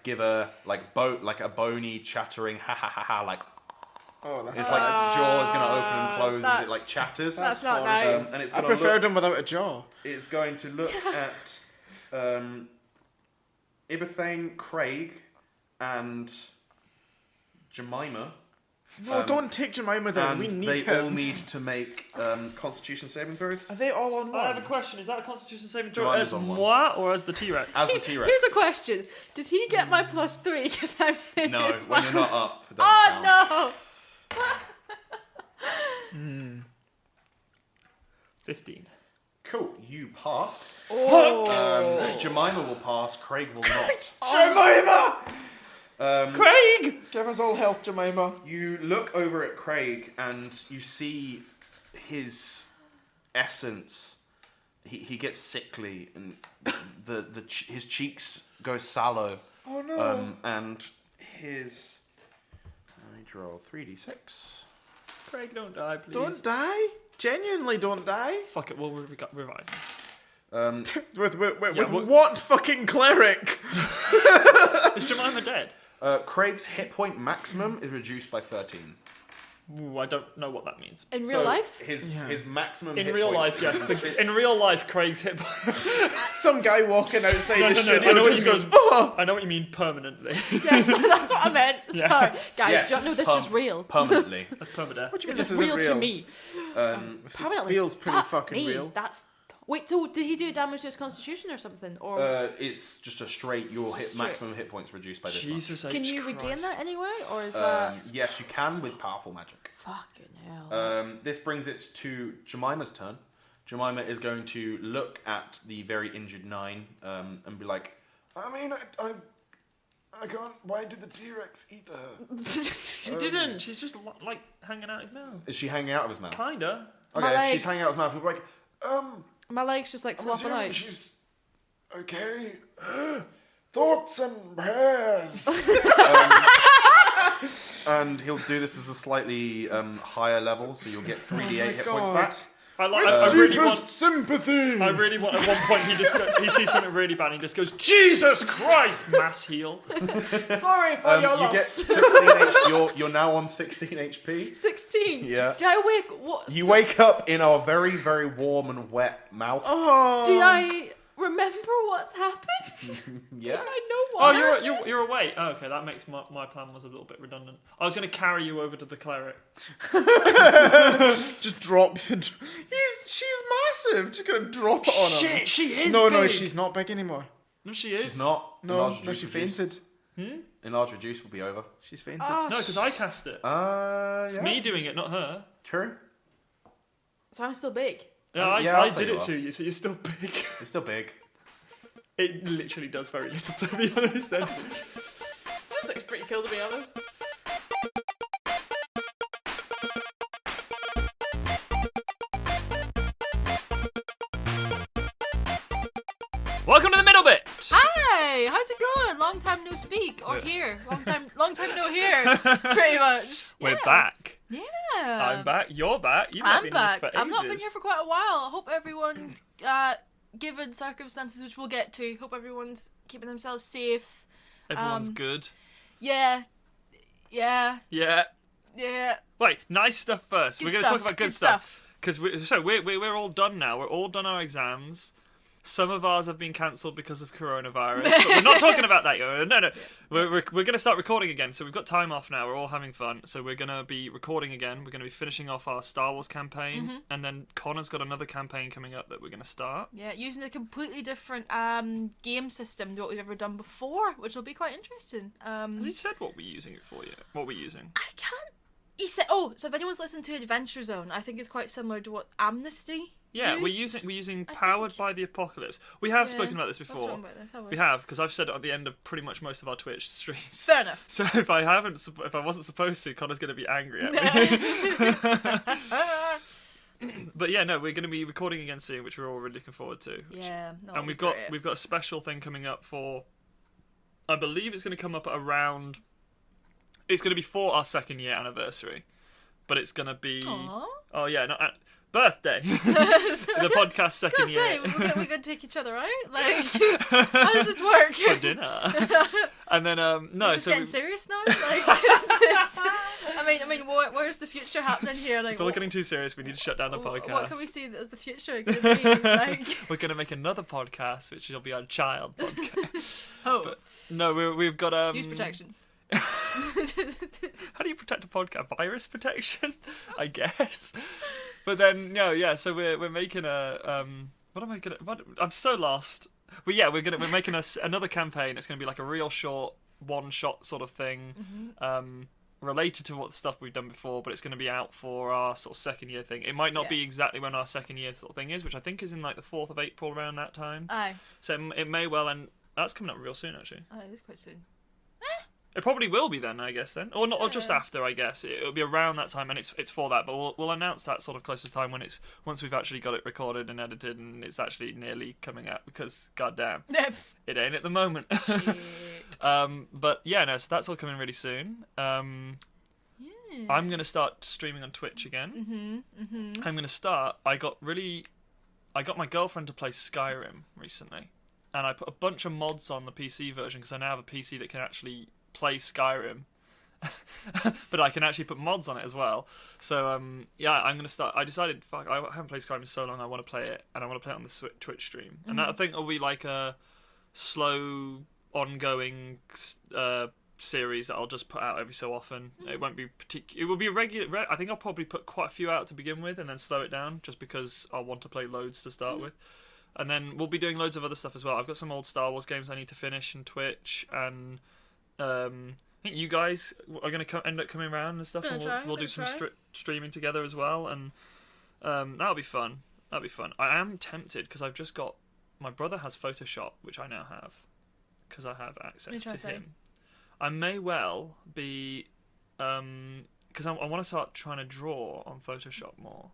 give a a bony chattering ha ha ha ha Oh, that's it's like its jaw is gonna open and close as it that's- chatters. That's not horrible. nice. And it's I gonna preferred look, him without a jaw. it's going to look at Ibathane, Craig, and Jemima. No, don't take Jemima down. And We need they him. all need to make Constitution saving throws Are they all on one? I have a question. Is that a Constitution saving throw Jemima's as on one. moi or as the T-Rex? as the T-Rex. Here's a question. Does he get my +3 because I'm in No, his when you're not up. It doesn't Oh count. no! 15. Cool, you pass. Oh. Jemima will pass, Craig will not. Jemima! Craig! Give us all health, Jemima. You look over at Craig and you see his essence. He gets sickly and his cheeks go sallow. Oh no. And his. I roll 3d6. Craig, don't die, please. Don't die. Genuinely, don't die. Fuck it, we'll revive him. With what- what fucking cleric? Is Jemima dead? Craig's hit point maximum is reduced by 13. Ooh, I don't know what that means. In real life? His maximum. In hit real points life, yes. In real life, Craig's hit. Some guy walking outside No, the no, no, studio I know what just you goes, mean. oh! I know what you mean permanently. Yes, that's what I meant. Yeah. Sorry. Guys, Yes, do you know this is real? permanently. That's permadeath. What do you mean This this is isn't real real? to me. Permanently. Feels pretty Fuck fucking me. real. That's... Wait, so did he do damage to his constitution or something? Or It's just a straight. Your Just maximum hit points reduced by this much. Jesus H. can you Christ. regain that anyway? Or is that... Yes, you can with powerful magic. Fucking hell. This brings it to Jemima's turn. Jemima is going to look at the very injured 9 and be like, I mean, I can't. Why did the T-Rex eat her? She didn't. She's just like hanging out his mouth. is she hanging out of his mouth? Kinda. My Okay, if she's legs. hanging out of his mouth, he'll be like, My leg's just like I'm flopping assuming out. she's okay. Thoughts and prayers. and he'll do this as a slightly higher level, so you'll get 3d8 hit points back. I really want. sympathy. I really want. At one point, he sees something really bad, and he just goes, "Jesus Christ!" Mass heal. Sorry for your You get loss. 16 HP. You're now on 16 HP. 16. Yeah. Do I wake... What? You wake up in a very, very warm and wet mouth. Oh. Do I remember what's happened? Yeah. I know Oh, what. you're awake. Oh, okay, that makes my plan was a little bit redundant. I was going to carry you over to the cleric. Just drop. She's massive. Just gonna drop it on her. Shit, she is. No, no, big. she's not big anymore. No, she is. She's not. No, Enlarged no, reduce she will be- fainted. Enlarged reduce will be over. She's fainted. Oh, No, because I cast it. Yeah. It's me doing it, not her. True. So I'm still big. Yeah, Yeah, I'll I say did you it are. to you, so you're still big. You're still big. It literally does very little, to be honest. Then. Just looks pretty cool, to be honest. Welcome to the middle bit. Hi, how's it going? Long time no speak or hear. Long time no hear. Pretty much. We're Yeah. back. Yeah. I'm back. You're back. You've not I'm been back. here for I've not been ages. here for quite a while. I hope everyone's given circumstances which we'll get to. Hope everyone's keeping themselves safe. Everyone's good. Yeah. Yeah. Yeah. Yeah. Wait, nice stuff first. We're going to talk about good stuff. Because we're all done now. We're all done our exams. Some of ours have been cancelled because of coronavirus. But we're not talking about that. No. We're going to start recording again. So we've got time off now. We're all having fun. So we're going to be recording again. We're going to be finishing off our Star Wars campaign. And then Connor's got another campaign coming up that we're going to start. Yeah, using a completely different game system to what we've ever done before, which will be quite interesting. Has he said what we're using it for yet? What we're using? I can't. He said, "Oh, so if anyone's listened to Adventure Zone, I think it's quite similar to what Amnesty." Yeah, used. we're using I Powered think. by the Apocalypse. We have Yeah, spoken about this I've before. spoken about this, have We have, because I've said it at the end of pretty much most of our Twitch streams. Fair enough. So if I wasn't supposed to, Connor's going to be angry at me. But yeah, no, we're going to be recording again soon, which we're all really looking forward to. Yeah, no, And we've got a special thing coming up for. I believe it's going to come up at around. It's going to be for our 2nd year anniversary, but it's going to be. Aww. Oh yeah, no. Birthday. The podcast 2nd year. We're gonna take each other out. Like, how does this work? For dinner. And then no, Is so getting we- serious now? Like, this, I mean, where's the future happening here? Like, it's all getting too serious. We need to shut down the podcast. What can we see as the future could be? Like, We're gonna make another podcast, which will be our child podcast. oh, No, we've got use protection. How do you protect a podcast? Virus protection, I guess. But then so we're making a what am I gonna? I'm so lost. But yeah, we're making another campaign. It's gonna be like a real short one-shot sort of thing, related to what stuff we've done before. But it's gonna be out for our sort of 2nd year thing. It might not be exactly when our 2nd year sort of thing is, which I think is in like the 4th of April around that time. Aye. So it may well, and that's coming up real soon actually. It is quite soon. It probably will be then, I guess. Then, or not, or just after, I guess. It'll be around that time, and it's for that. But we'll announce that sort of closer to time when once we've actually got it recorded and edited, and it's actually nearly coming out. Because goddamn, it ain't at the moment. Shit. But yeah, no. So that's all coming really soon. I'm gonna start streaming on Twitch again. I'm gonna start. I got my girlfriend to play Skyrim recently, and I put a bunch of mods on the PC version because I now have a PC that can actually play Skyrim, but I can actually put mods on it as well. So yeah, I'm gonna start. I decided, fuck, I haven't played Skyrim in so long. I want to play it, and I want to play it on the Twitch stream. And I think it'll be like a slow, ongoing series that I'll just put out every so often. It won't be particular. It will be a regular. I think I'll probably put quite a few out to begin with, and then slow it down, just because I want to play loads to start with. And then we'll be doing loads of other stuff as well. I've got some old Star Wars games I need to finish in Twitch, and I think you guys are going to end up coming around and stuff, and we'll do some streaming together as well, and that'll be fun. That'll be fun. I am tempted because I've just got, my brother has Photoshop, which I now have because I have access to him. I may well be because I want to start trying to draw on Photoshop more.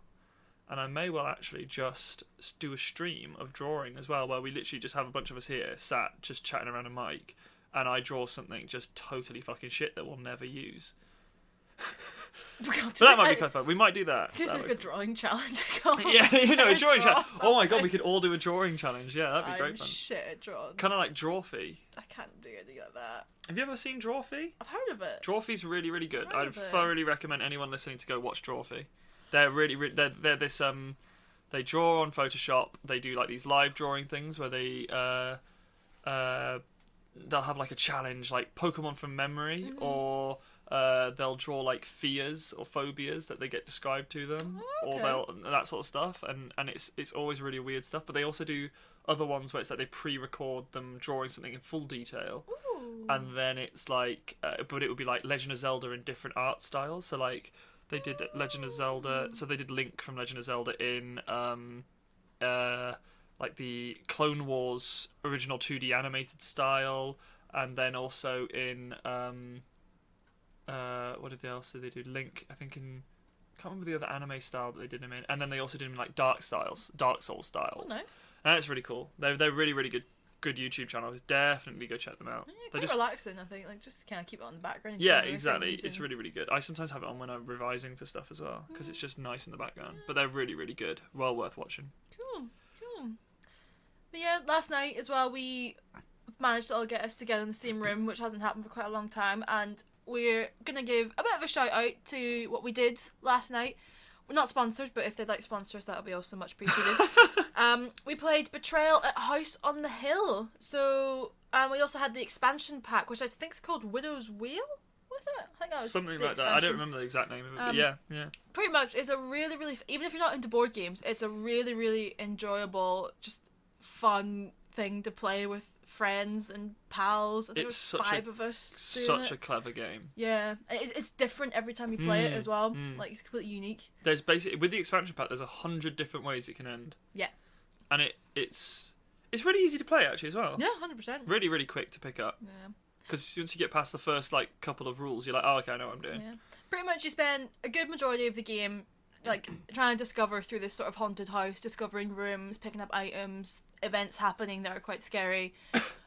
And I may well actually just do a stream of drawing as well, where we literally just have a bunch of us here, sat, just chatting around a mic, and I draw something just totally fucking shit that we'll never use. So that might be quite fun. We might do that. Just like a drawing challenge. Yeah, a drawing challenge. Oh my god, we could all do a drawing challenge. Yeah, that'd be great fun. I'm shit at drawing. Kind of like Drawfee. I can't do anything like that. Have you ever seen Drawfee? I've heard of it. Drawfee's really, really good. I've heard I'd of it. thoroughly recommend anyone listening to go watch Drawfee. They're really they're this they draw on Photoshop. They do like these live drawing things where they they'll have like a challenge, like Pokemon from memory, or they'll draw like fears or phobias that they get described to them, or that sort of stuff, and it's always really weird stuff. But they also do other ones where it's like they pre-record them drawing something in full detail. Ooh. And then it's like but it would be like Legend of Zelda in different art styles. So like they did Legend of Zelda, so they did Link from Legend of Zelda in like the Clone Wars original 2D animated style, and then also in what did they else did they do? Link, I think in, I can't remember the other anime style that they did him in, and then they also did him in like Dark Souls style. Oh, nice. And that's really cool. They're really, really good YouTube channels. Definitely go check them out. Yeah, They're quite relaxing, I think. Like, just kind of keep it on the background. Yeah, exactly. It's really, really good. I sometimes have it on when I'm revising for stuff as well, because it's just nice in the background. But they're really, really good. Well worth watching. Cool. But yeah, last night as well, we managed to all get us together in the same room, which hasn't happened for quite a long time, and we're going to give a bit of a shout out to what we did last night. We're not sponsored, but if they'd like sponsors, that would be also much appreciated. We played Betrayal at House on the Hill. So, we also had the expansion pack, which I think is called Widow's Wheel with it. I think that was something the like that. I don't remember the exact name of it, but yeah. Pretty much, it's a really, really, even if you're not into board games, it's a really, really enjoyable, just fun thing to play with friends and pals. I think It's there was such 5 of us doing Such it. a clever game. Yeah, it's different every time you play it as well. Like, it's completely unique. There's basically, with the expansion pack, there's 100 different ways it can end. Yeah. And it's really easy to play actually as well. Yeah, 100%. Really, really quick to pick up. Yeah. Because once you get past the first like couple of rules, you're like, oh, okay, I know what I'm doing. Yeah. Pretty much you spend a good majority of the game like trying to discover through this sort of haunted house, discovering rooms, picking up items, events happening that are quite scary.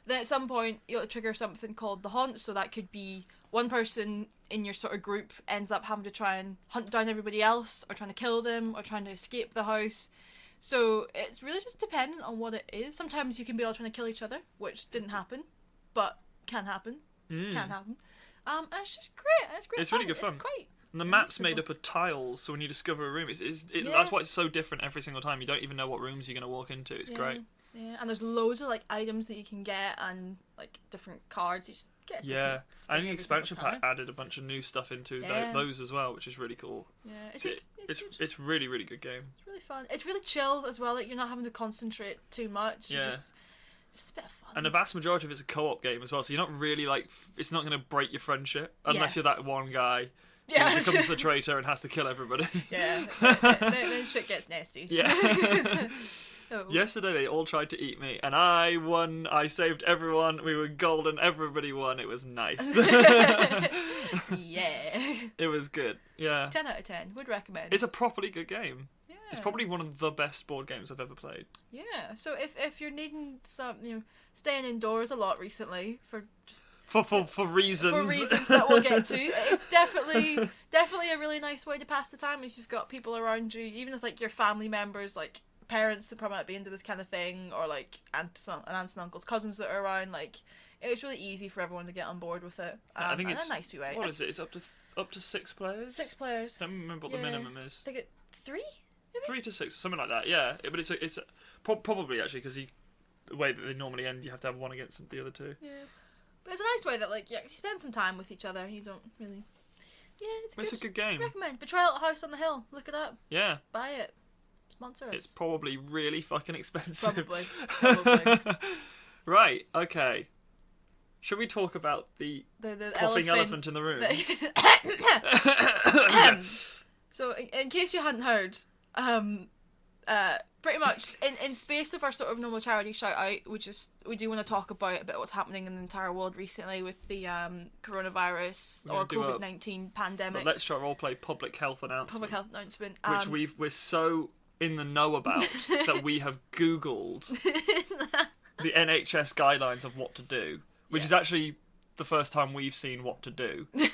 Then at some point you'll trigger something called the haunt, so that could be one person in your sort of group ends up having to try and hunt down everybody else, or trying to kill them, or trying to escape the house. So it's really just dependent on what it is. Sometimes you can be all trying to kill each other, which didn't happen, but can happen. Can happen. And it's just great. It's great. It's really good fun. It's quite. And the map's made up of tiles, so when you discover a room, that's why it's so different every single time. You don't even know what rooms you're going to walk into. It's great. Yeah, and there's loads of like items that you can get, and like different cards. You just get. Yeah, I think the every single expansion pack time. added a bunch of new stuff into those as well, which is really cool. Yeah, It's really, really good game. It's really fun. It's really chill as well. Like, you're not having to concentrate too much. Yeah. It's just a bit of fun. And the vast majority of it's a co-op game as well, so you're not really like, it's not going to break your friendship unless you're that one guy who becomes a traitor and has to kill everybody. Yeah, then shit gets nasty. Yeah. Oh. Yesterday they all tried to eat me, and I won. I saved everyone. We were golden. Everybody won. It was nice. Yeah. It was good. Yeah. 10 out of 10. Would recommend. It's a properly good game. Yeah. It's probably one of the best board games I've ever played. Yeah. So if you're needing some, staying indoors a lot recently for just For reasons. for reasons that we'll get to, it's definitely a really nice way to pass the time if you've got people around you, even if like your family members, like parents that probably might be into this kind of thing, or like aunts and uncles, cousins that are around. Like, it was really easy for everyone to get on board with it. I think in it's a nice way. What is it? It's up to 6 players. 6 players. I don't remember what the minimum is. I think it 3. 3 to 6, something like that. Yeah, but it's probably actually because the way that they normally end, you have to have one against the other two. Yeah, but it's a nice way that you spend some time with each other. You don't really. Yeah, It's a good game. Recommend Betrayal at House on the Hill. Look it up. Yeah. Buy it. Sponsor us. It's probably really fucking expensive. Probably. Right. Okay. Should we talk about the coughing elephant in the room? So, in case you hadn't heard, pretty much in space of our sort of normal charity shout out, we do want to talk about a bit of what's happening in the entire world recently with the coronavirus or COVID-19 pandemic. Let's Try Roleplay public health announcement. Which we're so in the know about that we have Googled the NHS guidelines of what to do, which is actually the first time we've seen what to do. We've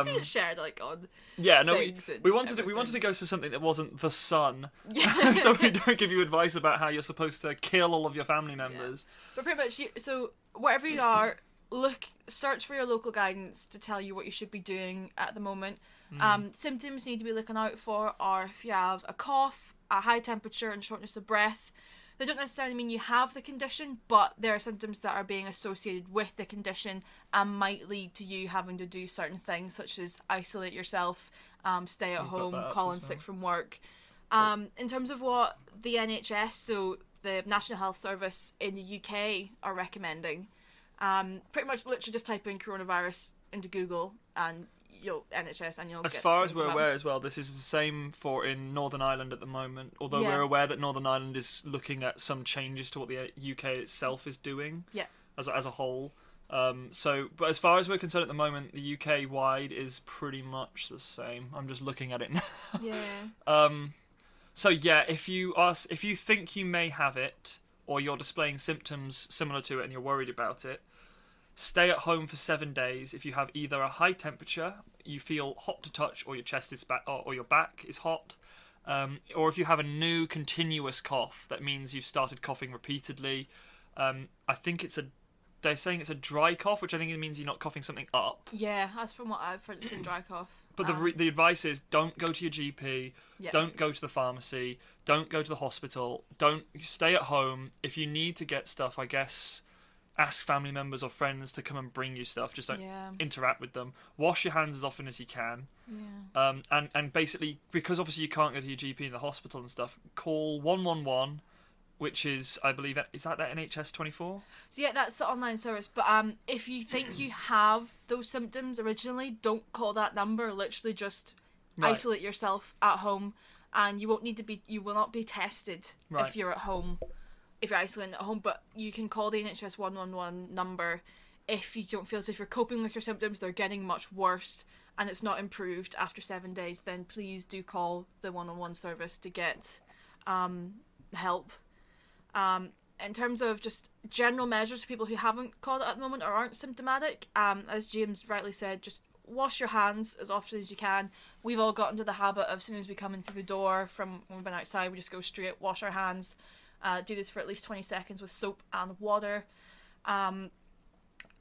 seen it shared on. Yeah, no, we wanted to go to something that wasn't The Sun, so we don't give you advice about how you're supposed to kill all of your family members. Yeah. But pretty much, so wherever you are, search for your local guidance to tell you what you should be doing at the moment. Symptoms you need to be looking out for are if you have a cough, a high temperature, and shortness of breath. They don't necessarily mean you have the condition, but there are symptoms that are being associated with the condition and might lead to you having to do certain things, such as isolate yourself, stay at home, call in sick from work. In terms of what the NHS, so the National Health Service in the UK, are recommending, pretty much literally just type in coronavirus into Google and NHS and you'll as get far as things we're about aware as well, this is the same for in Northern Ireland at the moment, although we're aware that Northern Ireland is looking at some changes to what the UK itself is doing as a whole. But as far as we're concerned at the moment, the UK wide is pretty much the same. I'm just looking at it now. So yeah, if you think you may have it or you're displaying symptoms similar to it and you're worried about it, stay at home for 7 days. If you have either a high temperature, you feel hot to touch, or your chest is back, or your back is hot, or if you have a new continuous cough, that means you've started coughing repeatedly. I think they're saying it's a dry cough, which I think it means you're not coughing something up. Yeah, that's from what I've heard. It's been dry cough. But the advice is don't go to your GP, don't go to the pharmacy, don't go to the hospital, don't stay at home. If you need to get stuff, I guess, ask family members or friends to come and bring you stuff. Just don't interact with them. Wash your hands as often as you can. Yeah. And basically, because obviously you can't go to your GP in the hospital and stuff, call 111, which is, I believe, is that NHS 24? So yeah, that's the online service. But if you think you have those symptoms originally, don't call that number. Literally just isolate yourself at home, and you will not be tested if you're at home. If you're isolating at home, but you can call the NHS 111 number if you don't feel as if you're coping with your symptoms, they're getting much worse, and it's not improved after 7 days, then please do call the 111 service to get help. In terms of just general measures for people who haven't called it at the moment or aren't symptomatic, as James rightly said, just wash your hands as often as you can. We've all got into the habit of, as soon as we come in through the door from when we've been outside, we just go straight, wash our hands. Do this for at least 20 seconds with soap and water. Hand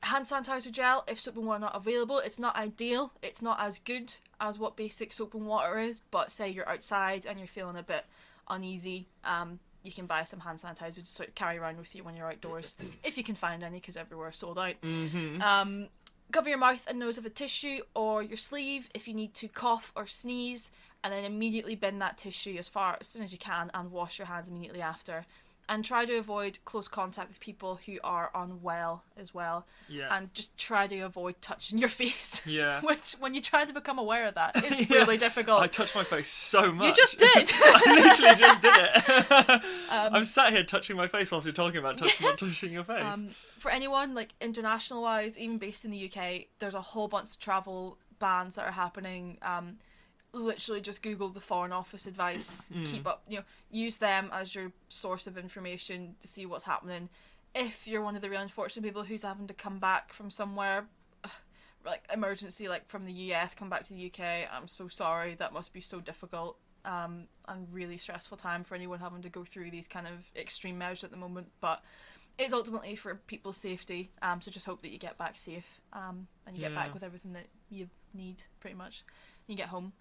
sanitizer gel, if soap and water are not available, it's not ideal. It's not as good as what basic soap and water is, but say you're outside and you're feeling a bit uneasy, you can buy some hand sanitizer to sort of carry around with you when you're outdoors, if you can find any, because everywhere is sold out. Mm-hmm. Cover your mouth and nose with a tissue or your sleeve if you need to cough or sneeze, and then immediately bin that tissue as soon as you can and wash your hands immediately after. And try to avoid close contact with people who are unwell as well. Yeah. And just try to avoid touching your face. Yeah. Which, when you try to become aware of that, is really difficult. I touch my face so much. You just did! I literally just did it. I'm sat here touching my face whilst you're talking about not touching your face. For anyone, international-wise, even based in the UK, there's a whole bunch of travel bans that are happening. Literally just Google the Foreign Office advice, keep up, use them as your source of information to see what's happening. If you're one of the really unfortunate people who's having to come back from somewhere, emergency, from the US, come back to the UK, I'm so sorry, that must be so difficult, and really stressful time for anyone having to go through these kind of extreme measures at the moment, but it's ultimately for people's safety. So just hope that you get back safe. And you get back with everything that you need, pretty much. And you get home.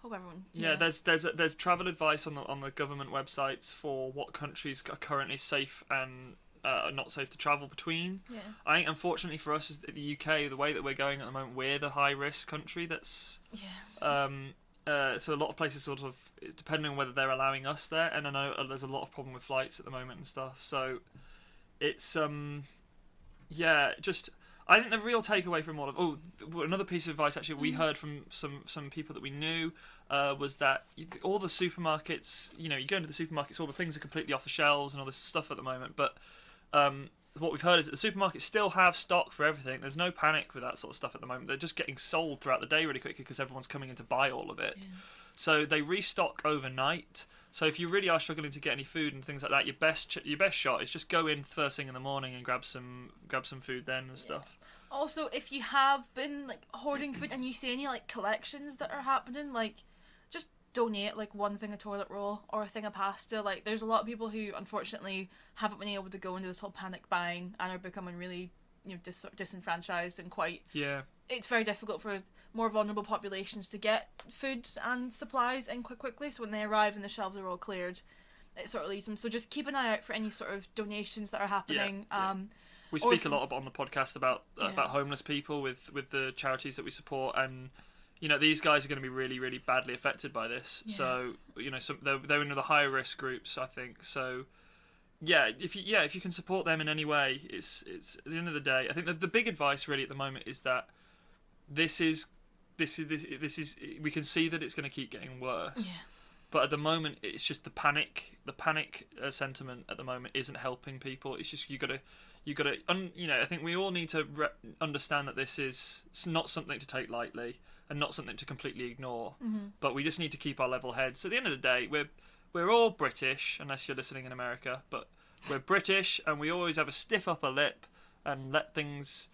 Hope everyone. Yeah, there's travel advice on the government websites for what countries are currently safe and not safe to travel between. Yeah. I think unfortunately for us, is that the UK, the way that we're going at the moment, we're the high risk country. That's so a lot of places sort of, depending on whether they're allowing us there, and I know there's a lot of problem with flights at the moment and stuff. So it's just. I think the real takeaway from all of another piece of advice actually we heard from some people that we knew was that all the supermarkets, you go into the supermarkets, all the things are completely off the shelves and all this stuff at the moment. But what we've heard is that the supermarkets still have stock for everything. There's no panic with that sort of stuff at the moment. They're just getting sold throughout the day really quickly because everyone's coming in to buy all of it. Yeah. So they restock overnight. So if you really are struggling to get any food and things like that, your best shot is just go in first thing in the morning and grab some food then and stuff. Also, if you have been hoarding food and you see any collections that are happening, just donate one thing of toilet roll or a thing of pasta. There's a lot of people who unfortunately haven't been able to go into this whole panic buying and are becoming really disenfranchised and quite. Yeah. It's very difficult for more vulnerable populations to get food and supplies in quickly. So when they arrive and the shelves are all cleared, it sort of leads them. So just keep an eye out for any sort of donations that are happening. Yeah. We speak a lot on the podcast about homeless people with the charities that we support, and these guys are going to be really, really badly affected by this. Yeah. So they're in the higher risk groups, I think. So if you can support them in any way, it's at the end of the day. I think the big advice really at the moment is that this is we can see that it's going to keep getting worse. Yeah. But at the moment, it's just the panic sentiment at the moment isn't helping people. It's just you got to. I think we all need to understand that this is not something to take lightly and not something to completely ignore. Mm-hmm. But we just need to keep our level heads. So at the end of the day, we're all British, unless you're listening in America. But we're British, and we always have a stiff upper lip and let things.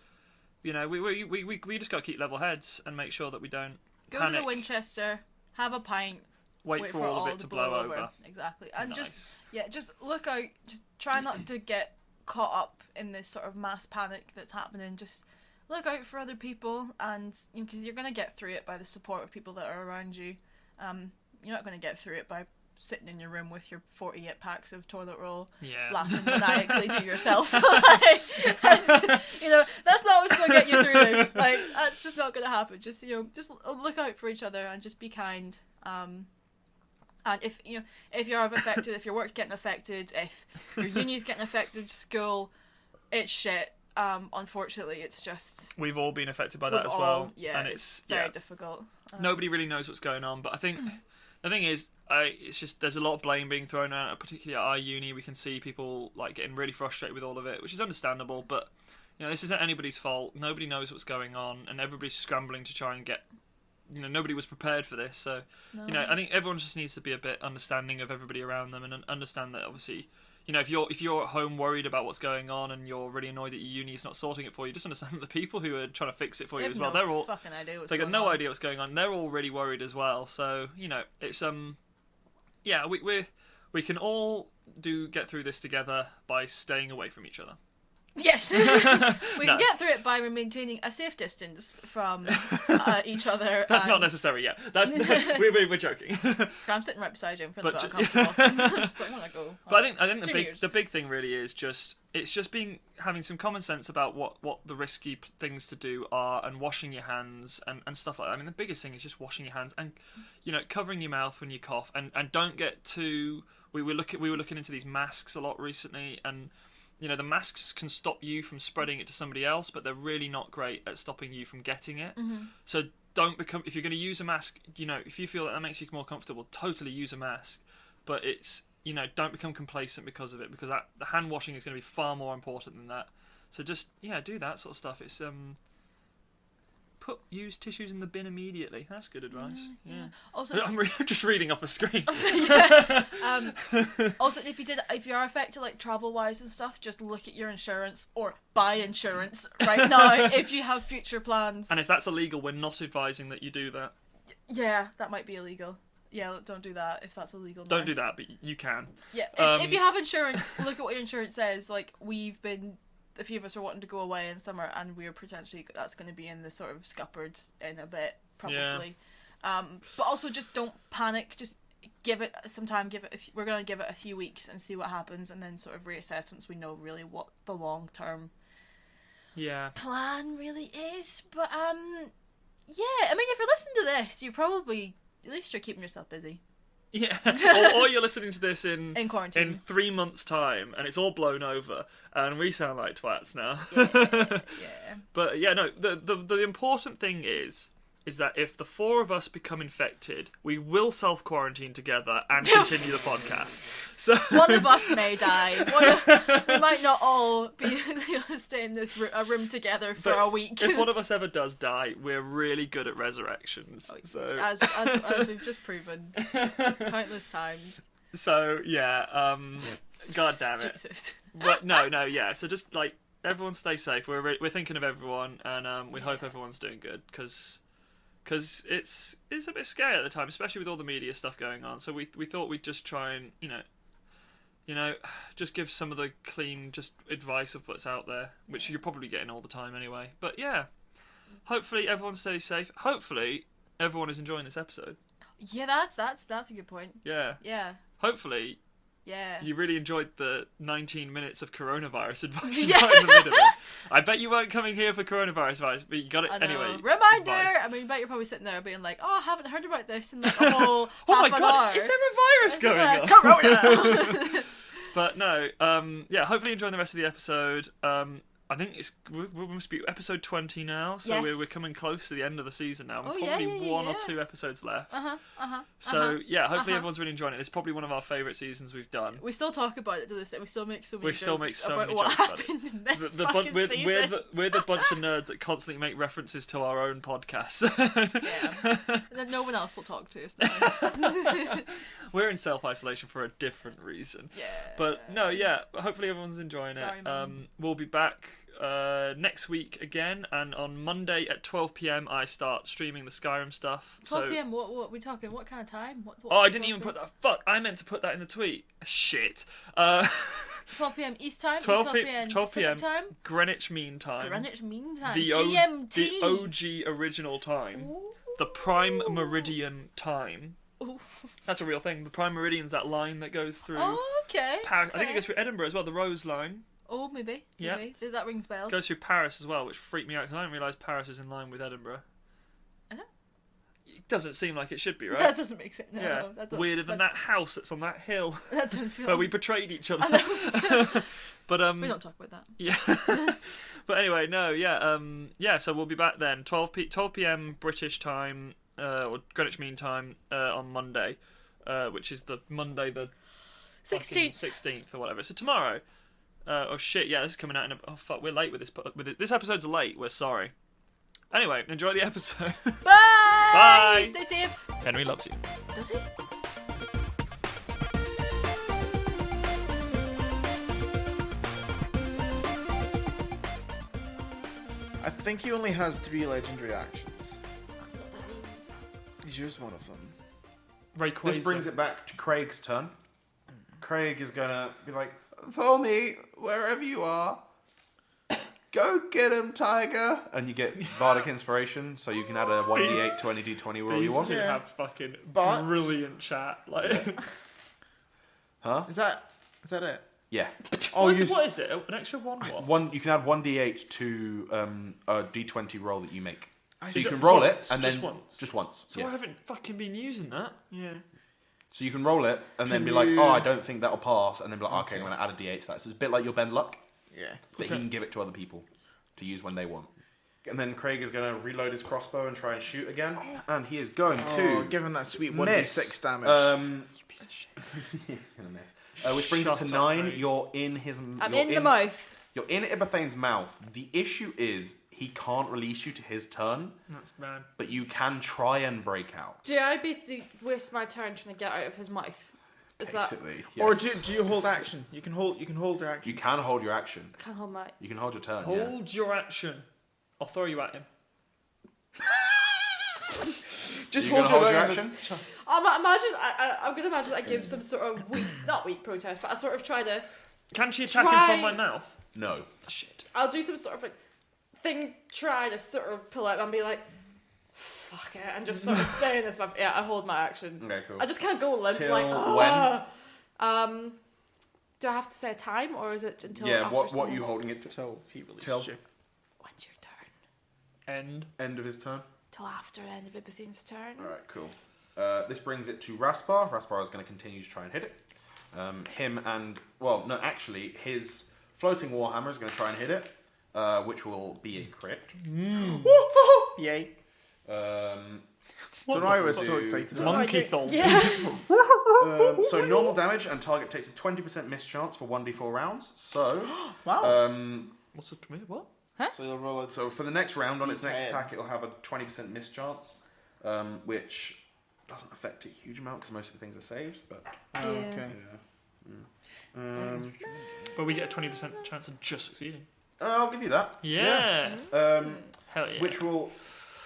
We just got to keep level heads and make sure that we don't go to the Winchester, have a pint. Wait for all of it to blow over. Exactly, and just look out. Just try not to get caught up in this sort of mass panic that's happening. Just look out for other people, and because you're going to get through it by the support of people that are around you. You're not going to get through it by sitting in your room with your 48 packs of toilet roll, laughing maniacally to yourself. That's not what's going to get you through this. That's just not going to happen. Just look out for each other and just be kind. And if you're affected, if your work's getting affected, if your uni's getting affected, school, it's shit. Unfortunately, it's just we've all been affected by that as well. Yeah, and it's very difficult. Nobody really knows what's going on, but I think the thing is, it's just there's a lot of blame being thrown out, particularly at our uni. We can see people getting really frustrated with all of it, which is understandable. But this isn't anybody's fault. Nobody knows what's going on, and everybody's scrambling to try and get. Nobody was prepared for this, so no. I think everyone just needs to be a bit understanding of everybody around them and understand that obviously, if you're at home worried about what's going on and you're really annoyed that your uni is not sorting it for you, just understand that the people who are trying to fix it for you as well, they're all fucking idea what's they got going no on. idea what's going on. They're all really worried as well. So it's we can all get through this together by staying away from each other. Yes, we can get through it by maintaining a safe distance from each other. That's not necessary. Yeah, that's we're joking. So I'm sitting right beside you in front of the uncomfortable. I'm just want to go. But I think the big thing really is having some common sense about what the risky things to do are, and washing your hands and stuff like that. I mean, the biggest thing is just washing your hands and covering your mouth when you cough, and don't get too. We were looking into these masks a lot recently, and. The masks can stop you from spreading it to somebody else, but they're really not great at stopping you from getting it. Mm-hmm. So if you're going to use a mask, if you feel that makes you more comfortable, totally use a mask. But it's, don't become complacent because of it, because the hand washing is going to be far more important than that. So just, do that sort of stuff. It's, use tissues in the bin immediately. That's good advice. Yeah. Also, I'm just reading off a screen. Also, if you are affected travel wise and stuff, just look at your insurance or buy insurance right now if you have future plans. And if that's illegal, we're not advising that you do that. Yeah, that might be illegal. Yeah, don't do that if that's illegal. Don't do that, but you can. Yeah, if you have insurance, look at what your insurance says. Like, a few of us are wanting to go away in summer, and we're potentially, that's going to be in the sort of scuppered in a bit, probably. Yeah. But also just don't panic. Just give it some time. We're going to give it a few weeks and see what happens, and then sort of reassess once we know really what the long-term plan really is. But, yeah, I mean, if you're listening to this, you're probably... At least you're keeping yourself busy. Yeah, or you're listening to this in quarantine in 3 months' time, and it's all blown over, and we sound like twats now. Yeah. But yeah, no. The important thing is that if the 4 of us become infected, we will self-quarantine together and continue the podcast. So one of us may die. We might not all be stay in this room together for a week. If one of us ever does die, we're really good at resurrections. So as we've just proven countless times. So yeah, God damn it. Jesus. But no, yeah. So just like everyone, stay safe. We're thinking of everyone, and we hope everyone's doing good because it's a bit scary at the time, especially with all the media stuff going on. So we thought we'd just try and just give some of the clean just advice of what's out there, which you're probably getting all the time anyway. But yeah, hopefully everyone stays safe. Hopefully everyone is enjoying this episode. Yeah, that's a good point. Yeah. Yeah. Hopefully. Yeah. You really enjoyed the 19 minutes of coronavirus advice right in the middle of it. I bet you weren't coming here for coronavirus advice, but you got it anyway. Reminder! Advice. I mean, I bet you're probably sitting there being like, oh, I haven't heard about this in like a whole oh my half an god, hour. is there a virus going on? Corona! But no, yeah, hopefully enjoying the rest of the episode. I think we must be episode 20 now, so yes. we're coming close to the end of the season now. Oh, probably one or 2 episodes left. So yeah, hopefully everyone's really enjoying it. It's probably one of our favourite seasons we've done. We still talk about it to this day. We still make so many jokes about what jokes happened in this we're the bunch of nerds that constantly make references to our own podcasts. Yeah. And then no one else will talk to us now. We're in self-isolation for a different reason. Yeah. But no, yeah, hopefully everyone's enjoying Sorry, it. man. We'll be back next week again, and on Monday at 12 PM I start streaming the Skyrim stuff. 12 PM, what are we talking? What kind of time? I didn't even put that. Fuck, I meant to put that in the tweet. Shit. 12 PM East time? 12 PM PM time? Greenwich Mean Time. Greenwich Mean Time. The GMT. The OG original time. Ooh. The Prime Meridian time. Ooh. That's a real thing. The Prime Meridian's that line that goes through okay. Paris. I think it goes through Edinburgh as well, the Rose line. Oh, maybe. Yeah. Does that rings bells? Goes through Paris as well, which freaked me out because I didn't realise Paris is in line with Edinburgh. It doesn't seem like it should be, right? That doesn't make sense. No, yeah. Weirder than that house that's on that hill that don't feel where we betrayed each other. But we don't talk about that. Yeah. But anyway, no, yeah, yeah. So we'll be back then, 12 p.m. British time, or Greenwich Mean Time, on Monday, which is the Monday the 16th or whatever. So tomorrow. Oh shit! Yeah, this is coming out in a. Oh fuck, we're late with this. This episode's late. We're sorry. Anyway, enjoy the episode. Bye. Bye. Stay safe. Henry loves you. Does he? I think he only has 3 legendary actions. I don't know what that means. He's used one of them. Rayquaza. This brings it back to Craig's turn. Craig is gonna be like, "Follow me wherever you are. Go get him, Tiger!" And you get Bardic Inspiration, so you can add a 1d8 to any d20 roll you want. These two have fucking brilliant chat. Like, Huh? Is that it? Yeah. what is it? An extra one? What? You can add 1d8 to a d20 roll that you make. So you Is can it roll once? it and Just then once? just once. So Yeah. I haven't fucking been using that. Yeah. So you can roll it and then be like, "Oh, I don't think that'll pass," and then be like, "Okay, I'm gonna add a d8 to that." So it's a bit like your bend luck. Yeah. But he can give it to other people to use when they want. And then Craig is going to reload his crossbow and try and shoot again. And he is going to give him that sweet miss. 1d6 damage. You piece of shit. He's going to miss. Which brings it to Shut up, 9. mate. You're in his... I'm in the mouth. You're in Ibathane's mouth. The issue is he can't release you to his turn, That's bad. but you can try and break out. Do I basically waste my turn trying to get out of his mouth? Is that... Basically. Or Yes. do you hold action? You can hold your action. You can hold your action. I can't hold my... You can hold your turn, yeah. Hold your action. I'll throw you at him. Just You hold gonna your hold your action. I'm gonna imagine I give some sort of not weak protest, but I sort of try to. Can she attack Try- him from my mouth? No. Shit. I'll do some sort of like thing, try to sort of pull out and be like, fuck it, and just sort of stay in this. Yeah, I hold my action. Okay, cool. I just can't go limp Till like. when? Do I have to say a time or is it until? Yeah, after what are you someone's- holding it to? Till he releases Till you. When's your turn? End end of his turn. Till after the end of everything's turn. Alright, cool. This brings it to Raspar. Raspar is going to continue to try and hit it. His floating Warhammer is going to try and hit it, which will be a crit. Yay. Um, Don't know why I was do- so excited. Monkey idea. thong. Yeah. so normal damage and target takes a 20% miss chance for 1d4 rounds. So, Wow. What's it to me? What? So you'll roll it. so for the next round on its next D10. attack, it'll have a 20% miss chance, which doesn't affect it a huge amount because most of the things are saved. But Oh, Yeah. okay. But we get a 20% chance of just succeeding. I'll give you that. Yeah. Hell yeah. Which will,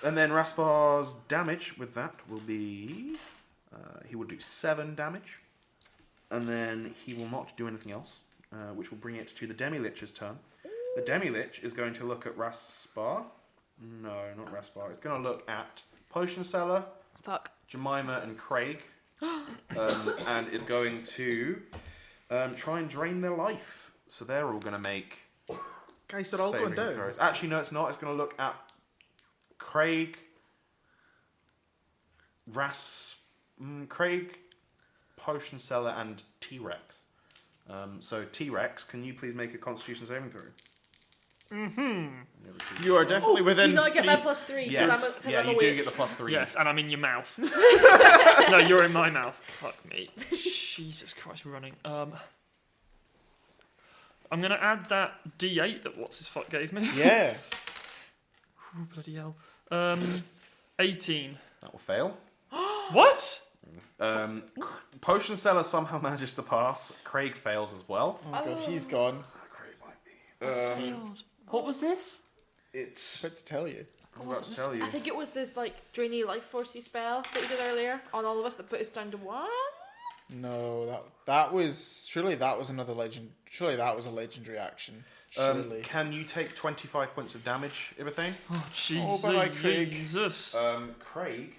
and then Raspar's damage with that will be, he will do 7 damage, and then he will not do anything else, which will bring it to the Demi-Lich's turn. The Demi-Lich is going to look at Raspar. No, not Raspar. It's going to look at Potion Seller, Fuck. Jemima, and Craig, and is going to try and drain their life. So they're all going to make Guys, they're all going saving down. throws. Actually, no, it's not. It's going to look at Craig, Craig, Potion Seller, and T-Rex. So T-Rex, can you please make a Constitution saving throw? You are definitely within. You know I get my three- +3 because Yes, I'm yeah, a you witch. do get the +3. Yes, and I'm in your mouth. No, you're in my mouth. Fuck me. Jesus Christ, we're running. I'm gonna add that D8 that what's his fuck gave me. Yeah. Ooh, bloody hell. 18. That will fail. What? Potion Seller somehow manages to pass. Craig fails as well. Oh god, he's gone. Craig might be. What was this? It's. About to tell you. I was about to tell you. I think it was this like drainy life forcey spell that you did earlier on all of us that put us down to 1. No, that was surely that was another legend. Surely that was a legendary action. Surely. Can you take 25 points of damage, Ibathane? Oh, Jesus. bye-bye, Craig. Jesus. Craig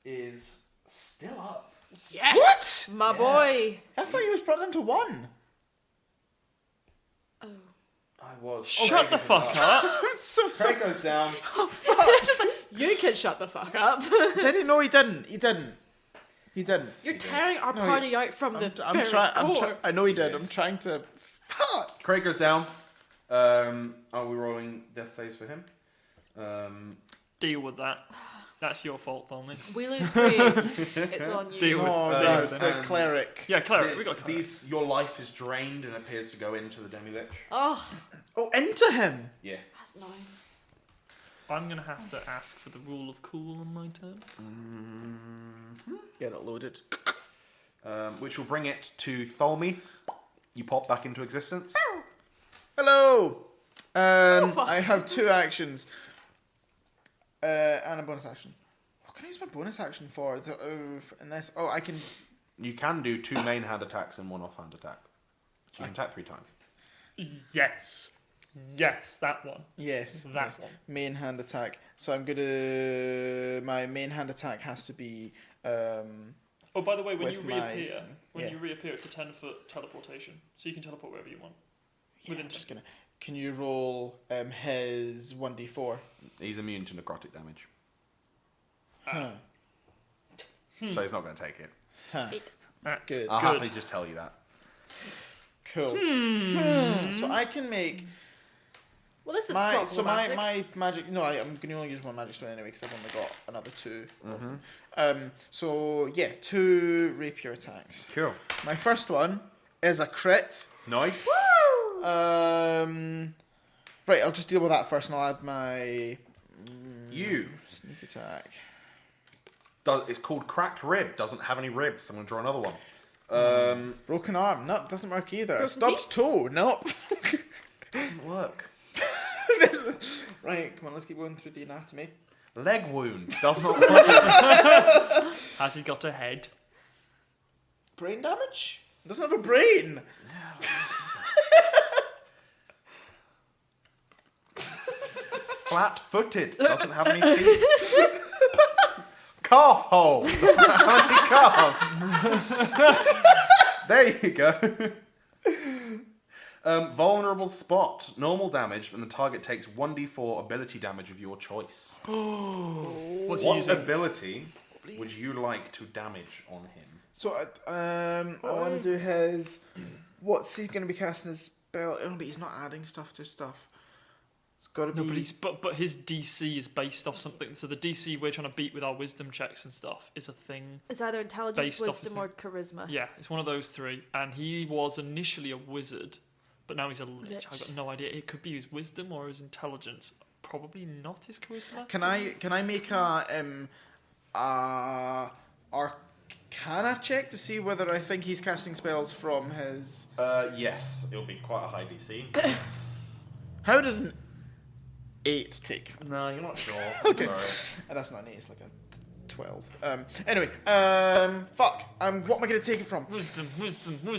is still up. Yes! My boy! I thought he was brought down to 1. Oh. I was. Shut the fuck up. I'm so Craig goes down. It's just like, you can shut the fuck up. Did he? No, he didn't. He didn't. He didn't. You're tearing our No, party out from the I'm very trying. core. I know he did. I'm trying to. Fuck. Craig goes down. Are we rolling death saves for him? Deal with that. That's your fault, Thelmy. We lose Craig. It's on you. Deal with Oh, deal that's with the it. and- cleric. Yeah, cleric. We got cleric. Your life is drained and appears to go into the Demi-Lich. Oh, Oh, into him. Yeah. that's annoying. I'm gonna have to ask for the rule of cool on my turn. Get it loaded. Which will bring it to Tholme. You pop back into existence. Hello. fuck. I have 2 actions. And a bonus action. What can I use my bonus action for? In this. Oh, I can. You can do 2 main hand attacks and 1 offhand attack. So you can attack 3 times. Yes. Yes, that one. Yes. That yes. one. Main hand attack. So I'm gonna. My main hand attack has to be. Oh, by the way, when With you my reappear, thing, when yeah. you reappear, it's a 10-foot teleportation, so you can teleport wherever you want. Within I'm 10 just gonna. Can you roll his 1d4? He's immune to necrotic damage. Huh. So he's not going to take it. Huh. That's Good. I'll good. happily just tell you that. Cool. So I can make Well, this is my problematic. my magic. No, I'm gonna only use 1 magic stone anyway because I've only got another 2. Of them. So yeah, 2 rapier attacks. Cool. My first one is a crit. Nice. Right, I'll just deal with that first, and I'll add my You. sneak attack. It's called Cracked Rib. Doesn't have any ribs. So I'm going to draw another one. Broken arm. Nope, doesn't work either. Broken Stubbed toe. Nope. Doesn't work. Right, come on, let's keep going through the anatomy. Leg wound. Does not work. Has he got a head? Brain damage? Doesn't have a brain. Flat-footed. Doesn't have any feet. Calf hole. Doesn't have any calves. There you go. Vulnerable spot. Normal damage, and the target takes 1d4 ability damage of your choice. What's he What using? ability would you like to damage on him? So I want to do his. What's he going to be casting his spell? Oh, but he's not adding stuff to stuff. It's got to be. No, but his DC is based off something. So the DC we're trying to beat with our wisdom checks and stuff is a thing. It's either intelligence, Based off wisdom, his or charisma. Yeah, it's one of those three. And he was initially a wizard, but now he's a lich. I've got no idea. It could be his wisdom or his intelligence. Probably not his charisma. Can I make a Arcana check to see whether I think he's casting spells from his? Yes, it'll be quite a high DC. How does an 8 take? No, you're not sure. Okay. Sorry. That's not an 8. It's like a 12. Anyway, fuck. What am I going to take it from? Wisdom. No,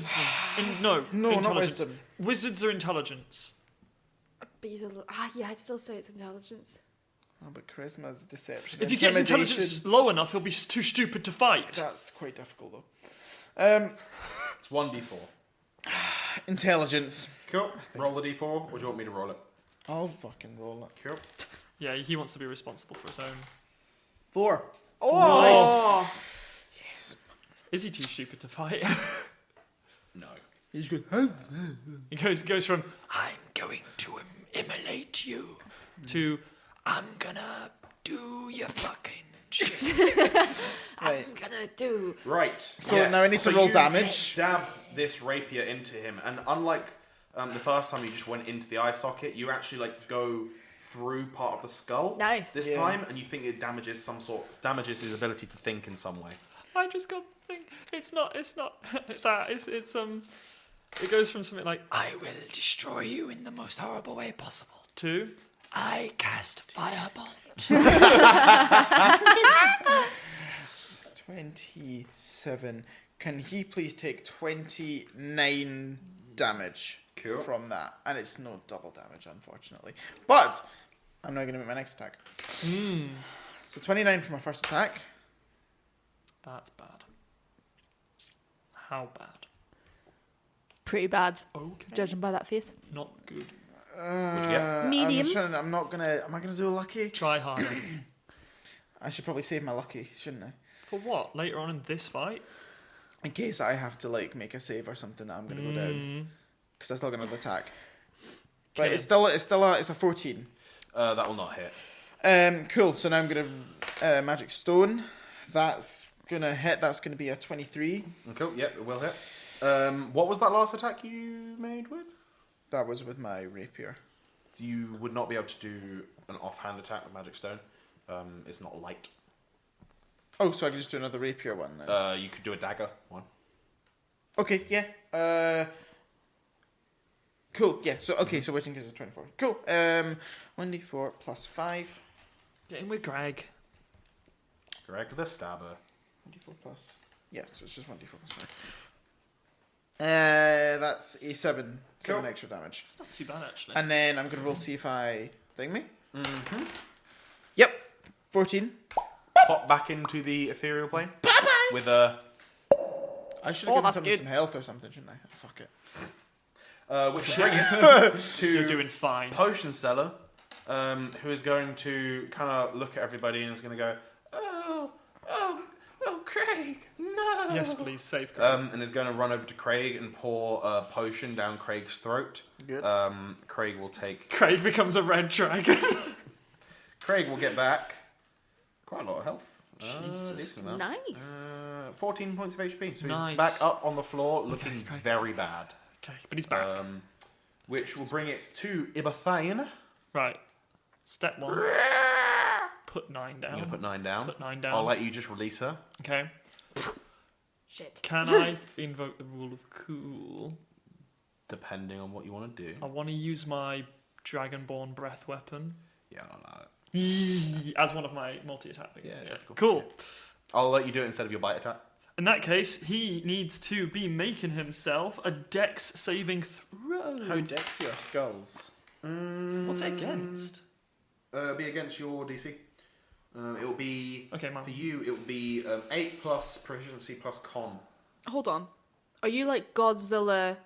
No, not intelligence. wisdom. Wizards are intelligence. But he's a little... yeah, I'd still say it's intelligence. Oh, but charisma's deception. If he gets intelligence low enough, he'll be too stupid to fight. That's quite difficult though. It's 1d4. Intelligence. Cool. Roll the d4, or do you want me to roll it? I'll fucking roll it. Cool. Yeah, he wants to be responsible for his own. 4. Oh! Is he too stupid to fight? No. He's good. Oh. He goes from I'm going to immolate you to I'm gonna do your fucking shit. Right. I'm gonna do... Right. So now I need to roll you damage. Stab this rapier into him, and unlike the first time you just went into the eye socket, you actually like go through part of the skull. Nice. This Yeah. time, and you think it damages his ability to think in some way. I just got the thing. It's not that. It's it goes from something like I will destroy you in the most horrible way possible to I cast fireball. 27. Can he please take 29 damage Cool. from that? And it's no double damage, unfortunately. But I'm now going to make my next attack. So 29 for my first attack. That's bad. How bad? Pretty bad, Okay. judging by that face. Not good. What'd you get? Medium. I'm not going to... Am I going to do a lucky? Try harder. I should probably save my lucky, shouldn't I? For what? Later on in this fight? In case I have to like make a save or something, I'm going to go down. Because I'm still going to attack. Right, Okay. it's a 14. That will not hit. Cool. So now I'm gonna magic stone. That's gonna hit. That's gonna be a 23. Cool. Yep, it will hit. What was that last attack you made with? That was with my rapier. You would not be able to do an offhand attack with magic stone. It's not light. Oh, so I can just do another rapier one then. You could do a dagger one. Okay. Yeah. Cool. Yeah. So okay. So waiting because it's 24. Cool. 1d4 plus 5. Get in with Greg. Greg the stabber. 1d4 plus. Yeah. So it's just 1d4 plus 5. That's a 7. 7 Cool. extra damage. It's not too bad actually. And then I'm gonna roll to see if I thing me. Mm-hmm. Yep. 14. Pop back into the ethereal plane. Bye-bye. With a... I should Oh, have given that's someone good. some health or something, shouldn't I? Oh, fuck it. which will bring it You're to doing fine. potion seller, who is going to kind of look at everybody and is going to go, oh, Craig, no. Yes, please save Greg. And is going to run over to Craig and pour a potion down Craig's throat. Good. Craig will take. Craig becomes a red dragon. Craig will get back quite a lot of health. Jesus. Decent amount. Nice. 14 points of HP. So Nice. he's back up on the floor, looking Craig. very bad. Okay, but he's back. Which will bring it to Ibathane. Right. Step 1. Put 9 down. I'm going to put 9 down. Put 9 down. I'll let you just release her. Okay. Shit. Can I invoke the rule of cool? Depending on what you want to do. I want to use my Dragonborn breath weapon. Yeah, I'll allow it. as one of my multi-attack things. Yeah, that's cool. Cool. I'll let you do it instead of your bite attack. In that case, he needs to be making himself a dex saving throw. How dex your skulls? What's it against? Be against your DC. It will be Okay, man. for you. It will be 8 plus proficiency plus con. Hold on. Are you like Godzilla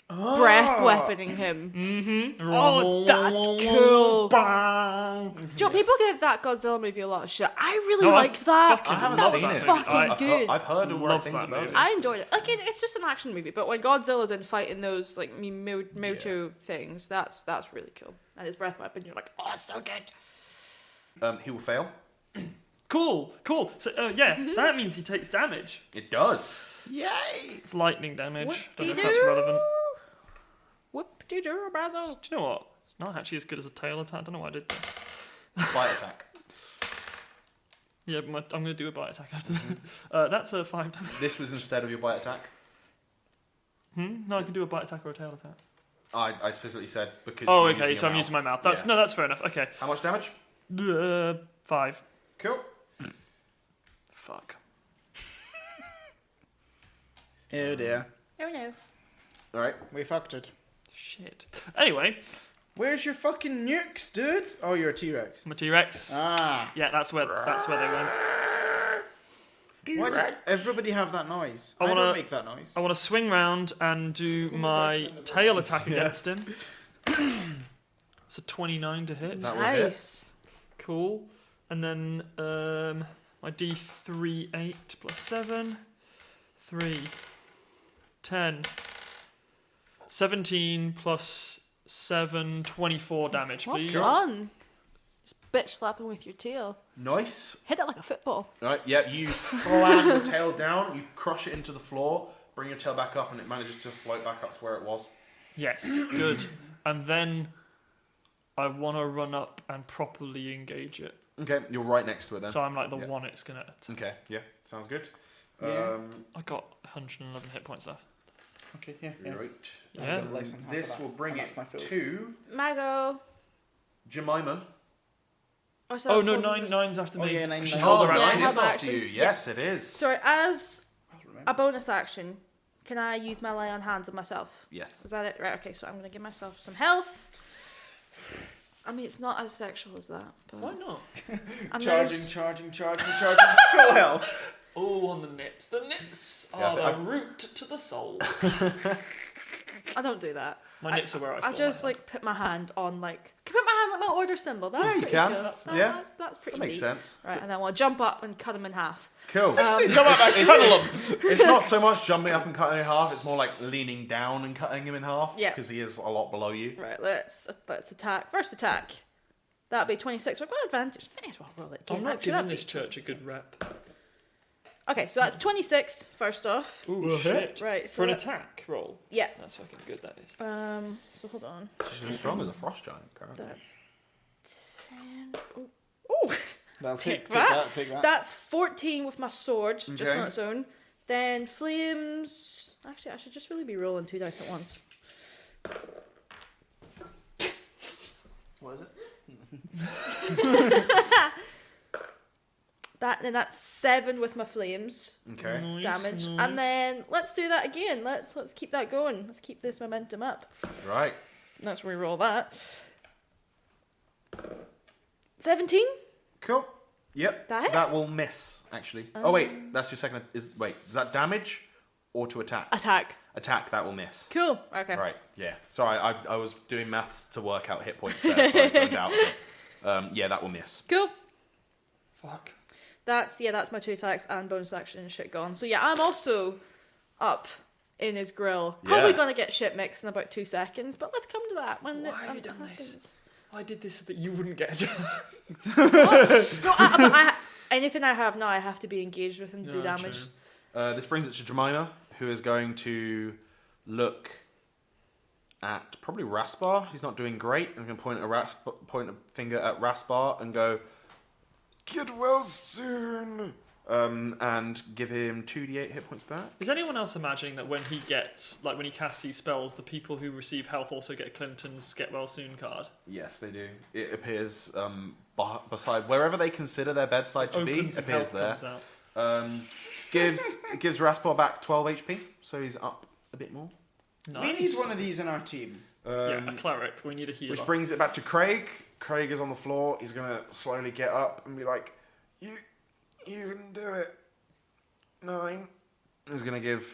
breath weaponing him? Mm-hmm. Oh, that's cool. Bang. Joe, people give that Godzilla movie a lot of shit. I really No, I liked that. fucking I haven't That love was seen that it. movie. fucking good. I've heard Love word things that about movie. it. I enjoyed it. Like it's just an action movie, but when Godzilla's in fighting those like Mocho things, that's really cool. And his breath weapon, you're like, oh, it's so good. He will fail. Cool. So that means he takes damage. It does. Yay! It's lightning damage. Don't know if Whoop-de-doo. that's relevant. Whoop-de-doo, brazo. Do you know what? It's not actually as good as a tail attack. I don't know why I did that. Bite attack. Yeah, but I'm going to do a bite attack after that. That's a 5 damage. This was instead of your bite attack. No, I can do a bite attack or a tail attack. I specifically said because. Oh, you're okay, using so your I'm mouth. using my mouth. Yeah. That's fair enough. Okay. How much damage? 5. Cool. Fuck. Oh dear. Oh no. All right. We fucked it. Shit. Anyway, Where's your fucking nukes, dude? Oh, you're a T-Rex. my T-Rex. Ah. Yeah, that's where they went. Why does everybody have that noise? I I wanna- don't make that noise. I want to swing round and do my tail attack against him. It's a 29 to hit. That will hit. Nice. Cool. And then my D3 8 plus 7. 3. 10. 17 plus 7. 24 damage, Well please. done. Just bitch slapping with your tail. Nice. Hit it like a football. All right. Yeah. You slam your tail down. You crush it into the floor. Bring your tail back up, and it manages to float back up to where it was. Yes, good. And then I want to run up and properly engage it. Okay. You're right next to it then. So I'm like the Yeah. one it's going to attack. Okay. Yeah. Sounds good. Yeah. I got 111 hit points left. Okay, yeah. Right. Yeah. I've got less than half This of that. will bring And it that's my food. to Mago. Jemima. So Oh that's no, one- nine's after Oh, me. yeah, 9, She 9. held her Yeah, action. I have It's after action. you. Yes, it is. Sorry, as I'll remember. a bonus action, can I use my lay on hands on myself? Yeah. Is that it? Right, okay, so I'm going to give myself some health. I mean, it's not as sexual as that. But Why not? and Charging, there's- charging. Full health. Oh, on the nips. The nips Yeah, are I- the root to the soul. I don't do that. My nips are where I I store just my like put my hand on like can I put my hand like my order symbol. That's Yeah, you pretty can. cool. That's Yeah. That's pretty That makes neat. sense. Right, and then we'll jump up and cut him in half. Cool. Jump up and cuddle him. It's not so much jumping up and cutting him in half. It's more like leaning down and cutting him in half. Yeah. Because he is a lot below you. Right, let's attack. First attack. That'd be 26. We've got advantage. May as well roll it again. I'm not Actually, giving that'd this be church a 26. good rep. Okay, so that's 26 first off. Ooh, shit. Right, so For an that- attack roll. Yeah. That's fucking good, that is. So hold on. She's as strong as a frost giant, currently. That's 10. Oh, That'll Take take that. that. Take that. that's 14 with my sword, just Okay. on its own. Then flames. Actually, I should just really be rolling 2 dice at once. What is it? That's 7 with my flames Okay. Nice, damage, nice. and then let's do that again. Let's keep that going. Let's keep this momentum up. Right. Let's re-roll that. 17. Cool. Yep. That hit? That will miss, actually. Oh, wait. That's your second. Is that damage or to attack? Attack. Attack, that will miss. Cool. Okay. Right. Yeah. Sorry, I was doing maths to work out hit points there, so I zoned out. But, yeah, that will miss. Cool. Fuck. That's my 2 attacks and bonus action and shit gone. So yeah, I'm also up in his grill. Probably Yeah. gonna get shit mixed in about 2 seconds, but let's come to that when Why it have you done happens. this? I did this so that you wouldn't get a job. No, anything I have now, I have to be engaged with him to do No, damage. true. This brings it to Jemima, who is going to look at probably Raspar. He's not doing great. I'm going to point a finger at Raspar and go, Get well soon. and give him 2d8 hit points back. Is anyone else imagining that when he gets, like when he casts these spells, the people who receive health also get Clinton's Get Well Soon card? Yes, they do. It appears beside wherever they consider their bedside to be, Opens and appears health there. comes out. Gives Raspar back 12 HP, so he's up a bit more. Nice. We need one of these in our team. Yeah, a cleric. We need a healer. Which brings it back to Craig. Craig is on the floor. He's gonna slowly get up and be like, "You can do it." 9. He's gonna give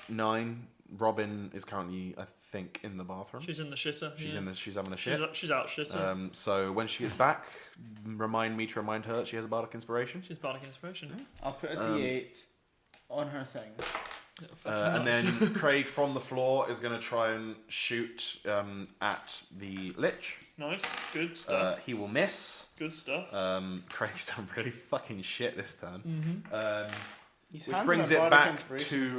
9. Robin is currently, I think, in the bathroom. She's in the shitter. She's yeah. She's having a shit. She's out shitter. So when she gets back, remind me to remind her that she has a bardic inspiration. She's bardic inspiration. I'll put a D8 on her thing. Yeah, And then Craig from the floor is going to try and shoot at the Lich. Nice. Good stuff. He will miss. Good stuff. Craig's done really fucking shit this turn. Mm-hmm. Which brings it back to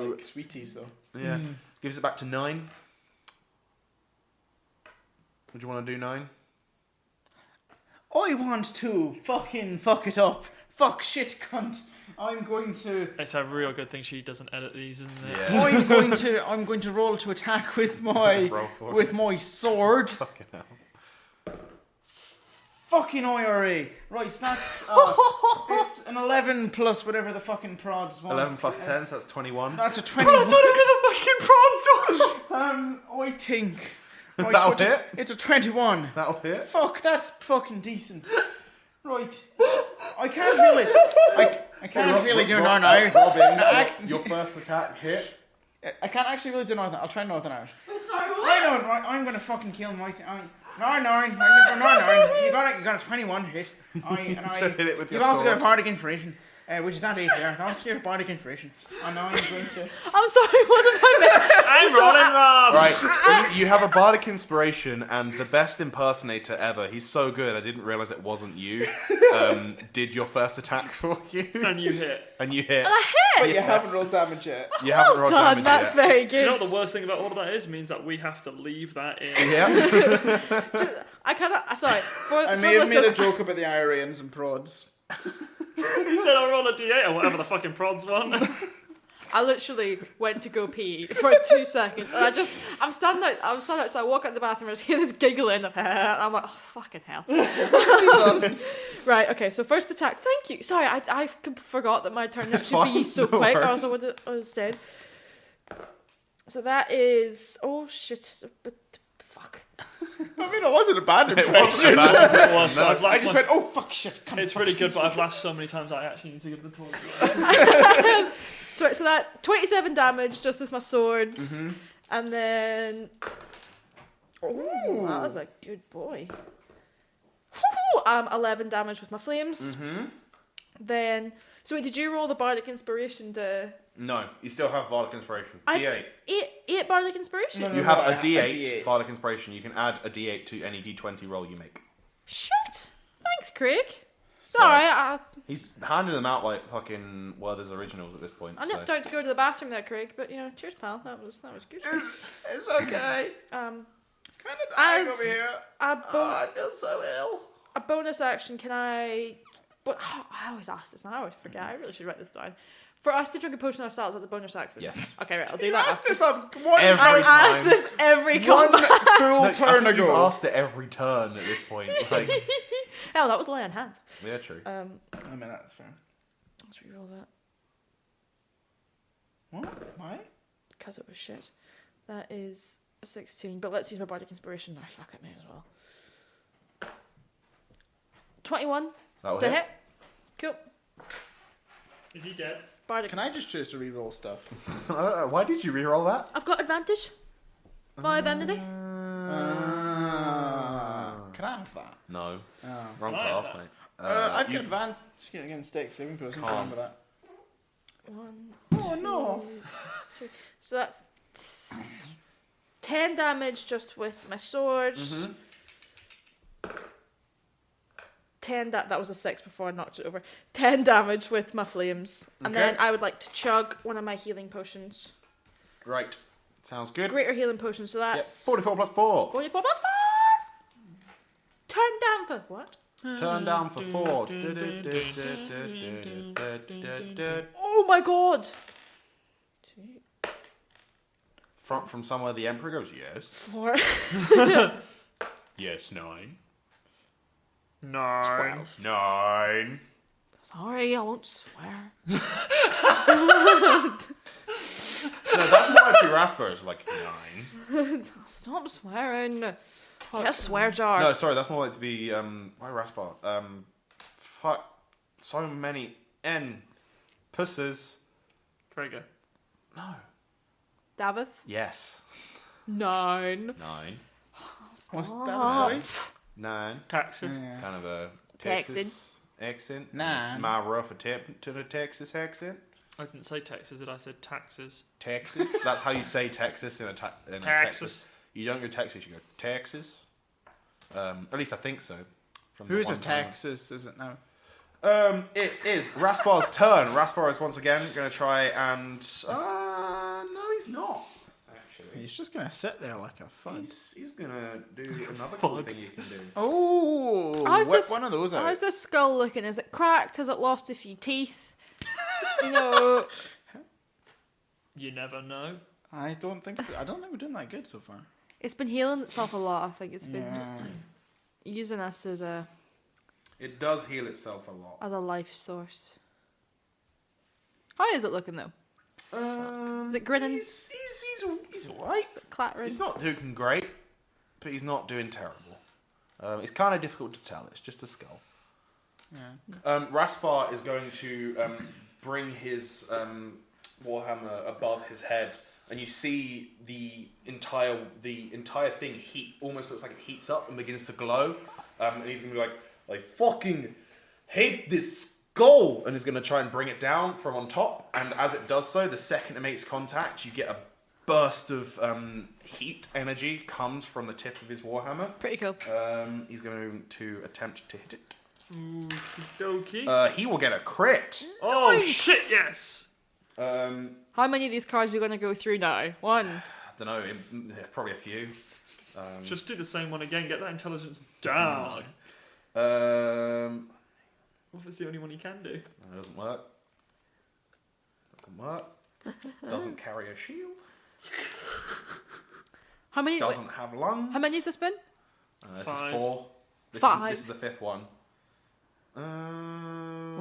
like sweeties though. Yeah, gives it back to 9. Would you want to do 9? I want to fucking fuck it up. Fuck shit cunt. I'm going to It's a real good thing she doesn't edit these, isn't it? Yeah. I'm going to roll to attack with my Roll for it. with my sword. Fucking hell. Fucking IRA. Right, that's it's an 11 plus whatever the fucking prods want. 11 plus 10, so that's 21. That's a 21. That's what the fucking prawns was! I think. Right, That'll so hit. It's a 21. That'll hit. Fuck, that's fucking decent. Right. I can't really. I can't really do nothing out. Robin, your first attack hit. I can't actually really do nothing. I'll try nothing out. I'm sorry, what? I know, right? I'm gonna fucking kill my. No. You got a 21 hit. To hit it with You've your also got sword. a bardic inspiration, which is not 8 there. That's your bardic inspiration. And now I'm going to. I'm sorry, what have I missed? I'm rolling, Rob! Right, so you have a bardic inspiration, and the best impersonator ever. He's so good. I didn't realize it wasn't you. Did your first attack for you, And you hit. and you hit. But you haven't rolled damage yet. You haven't rolled Done, damage that's yet. very Do you know good. what the worst thing about all of that is? It means that we have to leave that in. Yeah. I cannot. Sorry. I may have made a joke about the IRANs and prods. He said I'll roll a d8 or whatever the fucking prods want. I literally went to go pee for 2 seconds, and I'm standing outside, I walk out the bathroom, I just hear this giggling, and I'm like, oh, fucking hell. Right, okay, so first attack, thank you. Sorry, I forgot that my turn had to be so no quick, worries. I was dead. So that is, oh shit, but fuck. I mean, it wasn't a bad It impression. wasn't bad. It was, but I've I laughed just my- went, oh fuck shit. Come It's really good, but I've laughed so many times I actually need to go to the toilet. So that's 27 damage just with my swords, and then, oh, that was a good boy. 11 damage with my flames. Then, so wait, did you roll the bardic inspiration to? No, you still have bardic inspiration. I- D8. Eight bardic inspiration. No, no. You have I a have D8, a D8. bardic inspiration. You can add a D8 to any D20 roll you make. Shit. Thanks, Craig. Sorry, I He's handing them out like fucking Werther's originals at this point. I nipped out to go to the bathroom there, Craig. But cheers, pal. That was good. It's okay. Um, Kind of dying As- over here. I feel so ill. a bonus action. Can I? But I always ask this, and I always forget. I really should write this down. For us to drink a potion ourselves as a bonus action. Yes. Okay, right. I'll do You that. asked After. this up one Every I turn. ask time. this every One combat. full No, I turn think you've ago. asked it every turn at this point. Like, Hell, that was lay on hands. yeah, true. I mean, that's fair. Let's reroll that What? Why? because it was shit. That is a 16. But let's use my bardic inspiration. I fuck it me as well. 21 That'll to hit. hit. Cool. Is he dead? Bardic. Can I just choose to re-roll stuff? I don't know. Why did you reroll that? I've got advantage. 5 enmity. Can I have that? No. Oh. Wrong Can I have class, that? mate. I've you- got advanced against dex saving throws. I'm Calm. fine with that. 1. Oh no. 2, 3. So that's 10 damage just with my sword. 10 that was a 6 before I knocked it over. 10 damage with my flames. And then Okay. I would like to chug one of my healing potions. Right. Sounds good. Greater healing potion, so Yep. that's 44 plus 4. 44 plus 4! Turn down for what? Turn down for 4. Oh my god! From somewhere the Emperor goes, yes. 4. Yes, 9. 9. 12. 9. Sorry, I won't swear. No, that's more like Rasper. It's like 9. Stop swearing. Get a swear jar. No, sorry, that's more like to be why Rasper? Fuck, so many N pusses. Krieger. No. Davith? Yes. 9. 9. What's Stop. that? Sorry? 9. Texas. Kind of a Texan. Texas accent. 9. My rough attempt to the Texas accent. I didn't say Texas, did I? said taxes. Texas. That's how you say Texas in a Texas. Texas. You don't go Texas. You go Texas. At least I think so. From the Who's a one time. Texas, is it now? It is Raspar's turn. Raspar is once again going to try and. No, he's not. Actually, He's just going to sit there like a fud. he's going to do another cool Fud. thing you can do. Oh, How's whip this- one of those out. How's this skull looking? Is it cracked? Has it lost a few teeth? You know, You never know. I don't think we're doing that good so far. it's been healing itself a lot. I think it's been Yeah. using us as a It does heal itself a lot. life source. How is it looking though? Is it grinning? He's alright. Is it clattering? He's not doing great, but he's not doing terrible. It's kind of difficult to tell. It's just a skull. Yeah. Raspar is going to bring his warhammer above his head, and you see the entire thing almost looks like it heats up and begins to glow. And he's going to be like, I fucking hate this skull, and he's going to try and bring it down from on top. And as it does so, the second it makes contact, you get a burst of heat energy comes from the tip of his warhammer. Pretty cool. He's going to attempt to hit it. Okie He will get a crit. Oh, Nice. shit, yes! How many of these cards are we going to go through now? 1. I don't know, probably a few. Just do the same one again, get that intelligence down. What if it's the only one you can do? That doesn't work. Doesn't work. Doesn't carry a shield. How many? Doesn't have lungs. How many has this been? This 5. is 4. This 5. This is the 5th one.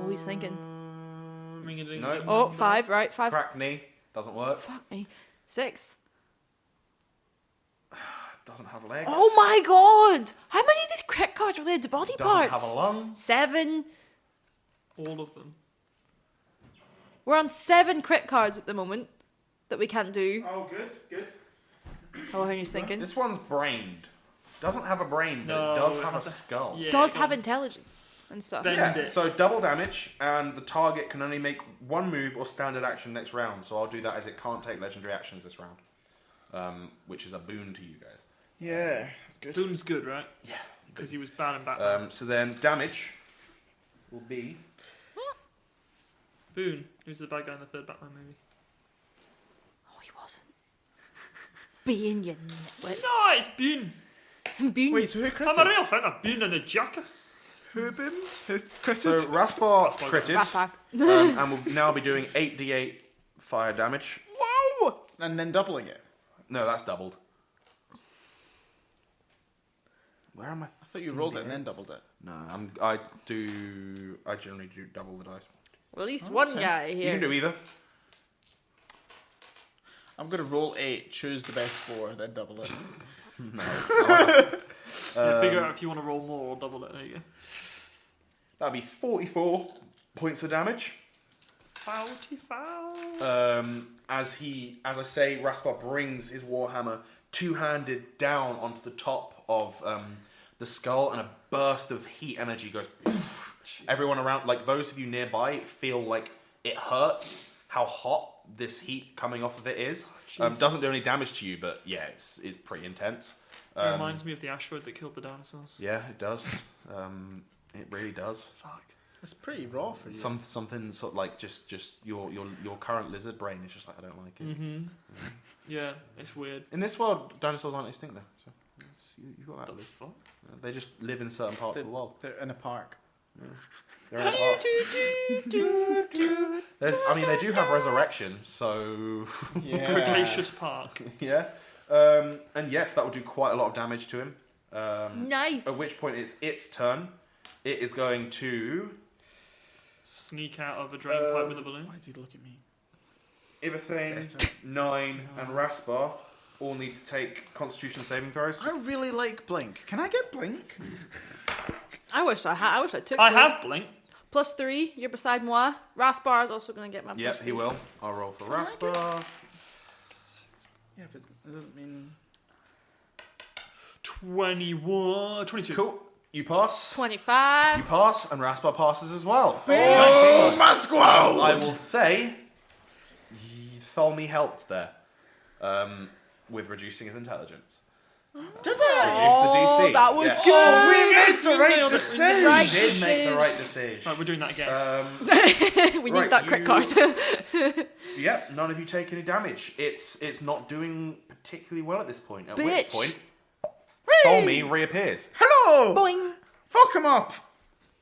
What he's thinking. Ring-a-ding-ding. No. Oh, 5. Right, 5. Crack knee. Doesn't work. Fuck me. 6. Doesn't have legs. Oh my god! How many of these crit cards are related to body Doesn't parts? have a lung. 7. All of them. We're on 7 crit cards at the moment that we can't do. Oh, good. How Henry's thinking. This one's brained. Doesn't have a brain, but No, it does it have a has a- skull. Yeah, Does go have on. intelligence and stuff. Then- Yeah, it. so double damage, and the target can only make one move or standard action next round. So I'll do that as it can't take legendary actions this round, which is a boon to you guys. Yeah, that's good. Boone's good, right? Yeah. Because he was bad in Batman. So then damage will be Boone, who's the bad guy in the third Batman movie. Oh, he wasn't. Being you nitwit. No, it's Boone. Being Wait, so who critted? I'm a real fan of Boone and the Joker. Who boomed? Who so critted? Raspar Raspar. critted, Raspar. and will now be doing 8d8 fire damage. Whoa! And then doubling it. No, that's doubled. Where am I? I thought you rolled it and then doubled it. No, I generally do double the dice. Well, at least one guy You here. can do either. I'm going to roll 8, choose the best 4, then double it. No. Yeah, figure out if you want to roll more or double it. There you go. That'd be 44 points of damage. 45. As I say, Raspar brings his warhammer two-handed down onto the top of the skull, and a burst of heat energy goes. Poof. Everyone around, like those of you nearby, feel like it hurts how hot this heat coming off of it is. Doesn't do any damage to you, but yeah, it's pretty intense. It reminds me of the asteroid that killed the dinosaurs. Yeah, it does. It really does. Fuck. It's pretty raw for you. Something sort of like just your current lizard brain is just like, I don't like it. Mm-hmm. Yeah, it's weird. In this world, dinosaurs aren't extinct though, so you got What that. the fuck? They just live in certain parts of the world. They're in a park. They're in a park. They do have resurrection, so Yeah. Cretaceous Park. yeah. And yes, that will do quite a lot of damage to him. Nice. At which point it's its turn. It is going to Sneak out of a drain pipe with a balloon. Why did he look at me? Ibethane, Better. 9, and Raspar all need to take Constitution saving throws. I really like Blink. Can I get Blink? I wish I took. I Blink. have blink. +3. You're beside moi. Raspar is also going to get my. Yep, +3. he will. I'll roll for Raspar. Yeah, but it doesn't mean... 21, 22. Cool. You pass. 25. You pass, and Raspar passes as well. Oh, Masqual! I will say, Tholme helped there with reducing his intelligence. Did I? Oh, Reduce the DC. that was Yes. good. Oh, we made the right Nailed it. decision! Right You did make the decision. right decision. Right, we're doing that again. We Right, need that crit you- card. Yep, none of you take any damage. It's not doing particularly well at this point. At which Bitch. point, Hey! Tholme reappears. Hello! Boing. Fuck him up!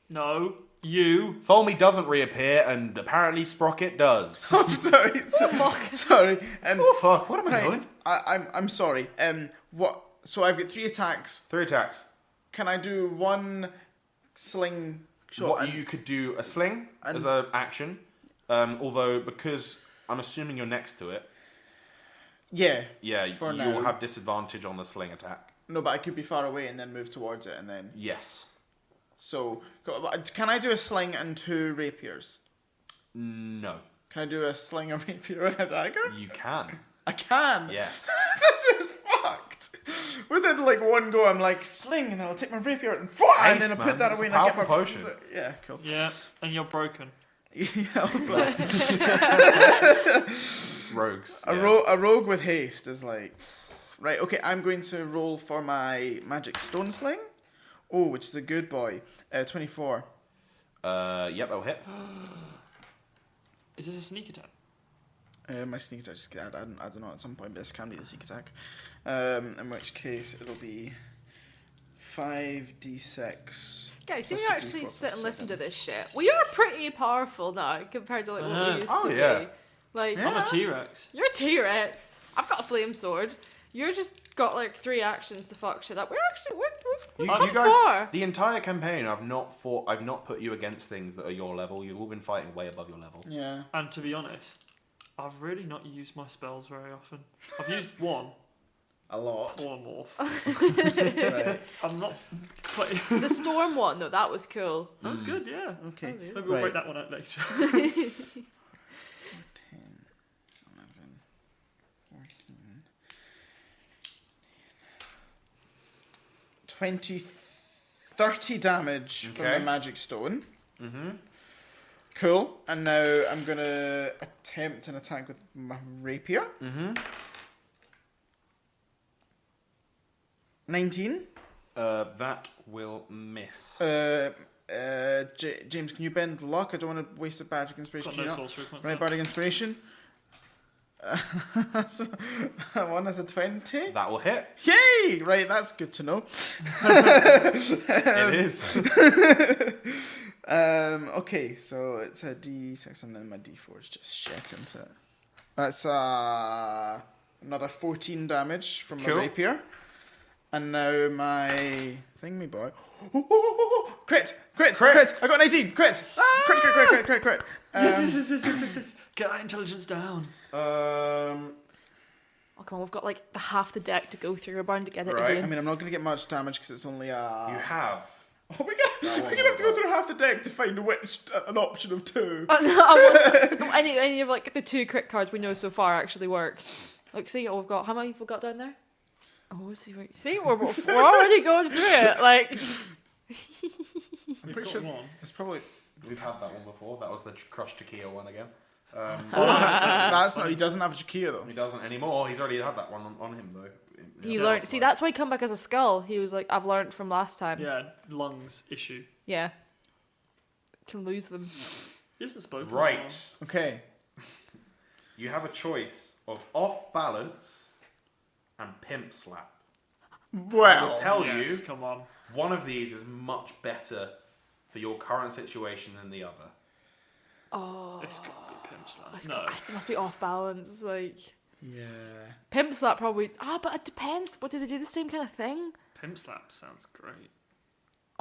No, you. Tholme doesn't reappear, and apparently Sprocket does. I'm sorry. Sorry. Oh fuck! What am I Right. doing? I'm sorry. What? So I've got 3 attacks. 3 attacks. Can I do 1 sling shot? What and- you could do a sling and- as an action, although because I'm assuming you're next to it, Yeah. yeah, For you now. will have disadvantage on the sling attack. No, but I could be far away and then move towards it and then. Yes. So, can I do a sling and 2 rapiers? No. Can I do a sling, a rapier, and a dagger? You can. I can. Yes. This is fucked. Within like one go, I'm like sling, and then I'll take my rapier and Nice, and then I man. put that It's away a and I get my powerful potion. Yeah, cool. Yeah, and you're broken. Yeah, also, Rogues. a, yeah. a rogue with haste is like right. Okay, I'm going to roll for my magic stone sling. Oh, which is a good boy. 24. Yep, that'll hit. Is this a sneak attack? My sneak attack just I don't know at some point, but this can be the sneak attack. In which case it'll be 5d6. Guys, see plus me a actually D4 sit and plus listen to 7. this shit. We are pretty powerful now compared to like what we used Oh, to yeah. be. Like, Yeah. I'm a T-Rex. you're a T-Rex. I've got a flame sword. You're just got like 3 actions to fuck shit up. We've come You guys, far. the entire campaign, I've not put you against things that are your level. You've all been fighting way above your level. Yeah. And to be honest, I've really not used my spells very often. I've used one, A lot. polymorph. Right. I'm not quite... The storm one, though, that was cool. That was good, yeah. Okay. That was Maybe we'll Right. break that one out later. 10, 11, 14, 20, 30 damage from Okay. the magic stone. Mm-hmm. Cool. And now I'm going to attempt an attack with my rapier. Mm-hmm. 19. That will miss. James, can you bend luck? I don't want to waste a bardic inspiration. Got Can no you not? sorcery points. Right, left. bardic inspiration. So, one is a 20. That will hit. Yay! Right, that's good to know. It is. Okay, so it's a D6 and then my D4 is just shit into it. That's another 14 damage from my Cool. rapier. And now my thingy boy. Crit! Crit! Crit! I got 19! Crit! Crit! Yes. Get that intelligence down. Oh, come on, we've got like the half the deck to go through. We're bound to get it Right. I again. mean, I'm not going to get much damage because it's only You have. Oh, we're gonna have to go through half the deck to find which an option of 2. any of like the 2 crit cards we know so far actually work. Like, see, we've got how many have we got down there? Oh, see, we're already going through it. Like, We've pretty got sure- one. It's probably We've had that one before. That was the crushed Takia one again. that's not. He doesn't have Jakia though. He doesn't anymore. He's already had that one on him though. he Yeah, learned. that's See, fine. that's why he come back as a skull. He was like, I've learned from last time. Yeah, lungs issue. Yeah. Can lose them. He hasn't spoken. in a Right. while. Okay. You have a choice of off balance and pimp slap. I will Well, tell Yes, you, come on. one of these is much better for your current situation than the other. Oh, It's got to be pimp slap. it's No. got, it must be off balance. Like, yeah. pimp slap probably. But it depends. What do they do? The same kind of thing? Pimp slap sounds great.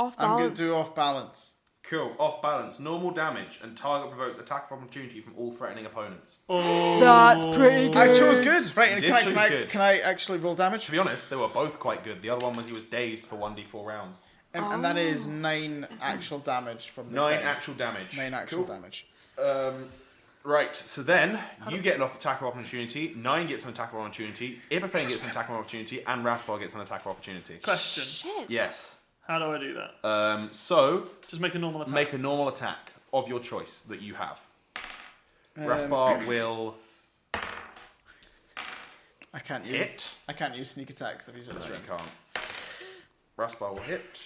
Off I'm going balance. to do off balance. Cool. Off balance. Normal damage and target provokes attack of opportunity from all threatening opponents. Oh, That's pretty good. I chose good. Right, You can did choose good. can I actually roll damage? To be honest, they were both quite good. The other one was he was dazed for 1d4 rounds. And that is 9 actual damage from the 9 thing. actual damage. 9 actual Cool. damage. Right, so then you get an attack of opportunity, 9 gets an attack of opportunity, Iberthane gets an attack of opportunity, and Raspar gets an attack of opportunity. question. Shit. Yes. How do I do that? So, Just make a normal attack. make a normal attack of your choice that you have. Raspar will I can't hit. use sneak attacks if he's No, on you strength. can't. Raspar will hit.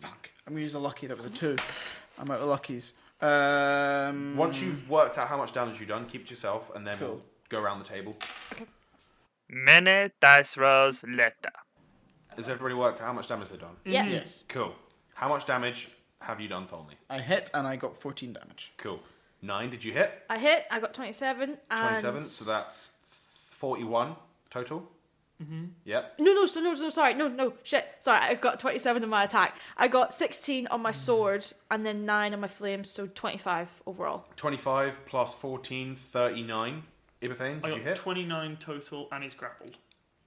Fuck. I'm gonna use a lucky. That was a 2. I'm out of luckies. Once you've worked out how much damage you've done, keep it to yourself, and then Cool. we'll go around the table. Many dice rolls later. Has everybody worked out how much damage they've done? Yeah. Yes. Cool. How much damage have you done, Tholme? I hit and I got 14 damage. Cool. 9, did you hit? I hit. I got 27. And 27, so that's 41 total. Mm-hmm. Yep. No, sorry. No, shit. Sorry, I got 27 on my attack. I got 16 on my sword, and then 9 on my flames, so 25 overall. 25 plus 14, 39. Iberthane, I did you got hit? 29 total, and he's grappled.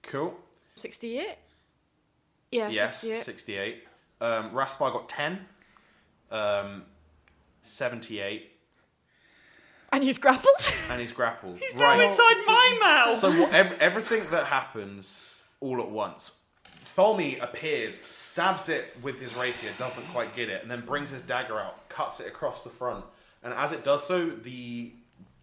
Cool. 68? Yeah, Yes, 68. 68. Raspar got 10. 78. And he's grappled? And he's grappled. He's now inside my mouth! So everything that happens all at once, Tholme appears, stabs it with his rapier, doesn't quite get it, and then brings his dagger out, cuts it across the front. And as it does so, the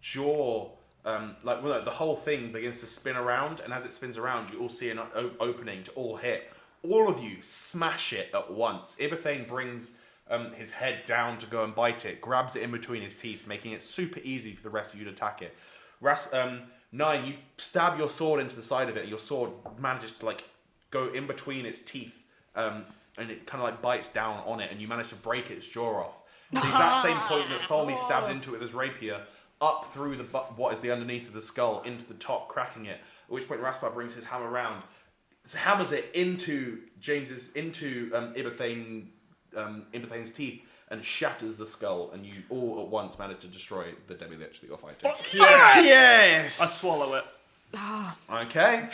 jaw, the whole thing begins to spin around, and as it spins around, you all see an opening to all hit. All of you smash it at once. Iberthane brings his head down to go and bite it, grabs it in between his teeth, making it super easy for the rest of you to attack it. 9, you stab your sword into the side of it, and your sword manages to go in between its teeth, and it kind of bites down on it, and you manage to break its jaw off. The exact same point that Tholme stabbed into it with his rapier, up through what is the underneath of the skull, into the top, cracking it. At which point Raspar brings his hammer round, hammers it into Iberthane's teeth, and shatters the skull, and you all at once manage to destroy the Debbie Lich that you're fighting. Fuck yes! Yes! I swallow it. Okay.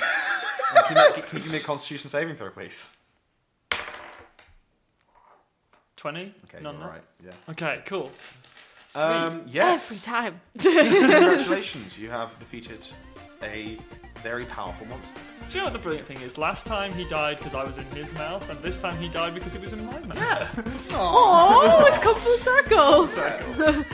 Can you give me a Constitution saving throw, please? 20? Okay, None, you're no? right. Yeah. Okay, cool. Sweet. Yes. Every time. Congratulations, you have defeated a very powerful monster. Do you know what the brilliant thing is? Last time he died because I was in his mouth, and this time he died because he was in my mouth. Oh, it's come full circle. Circle.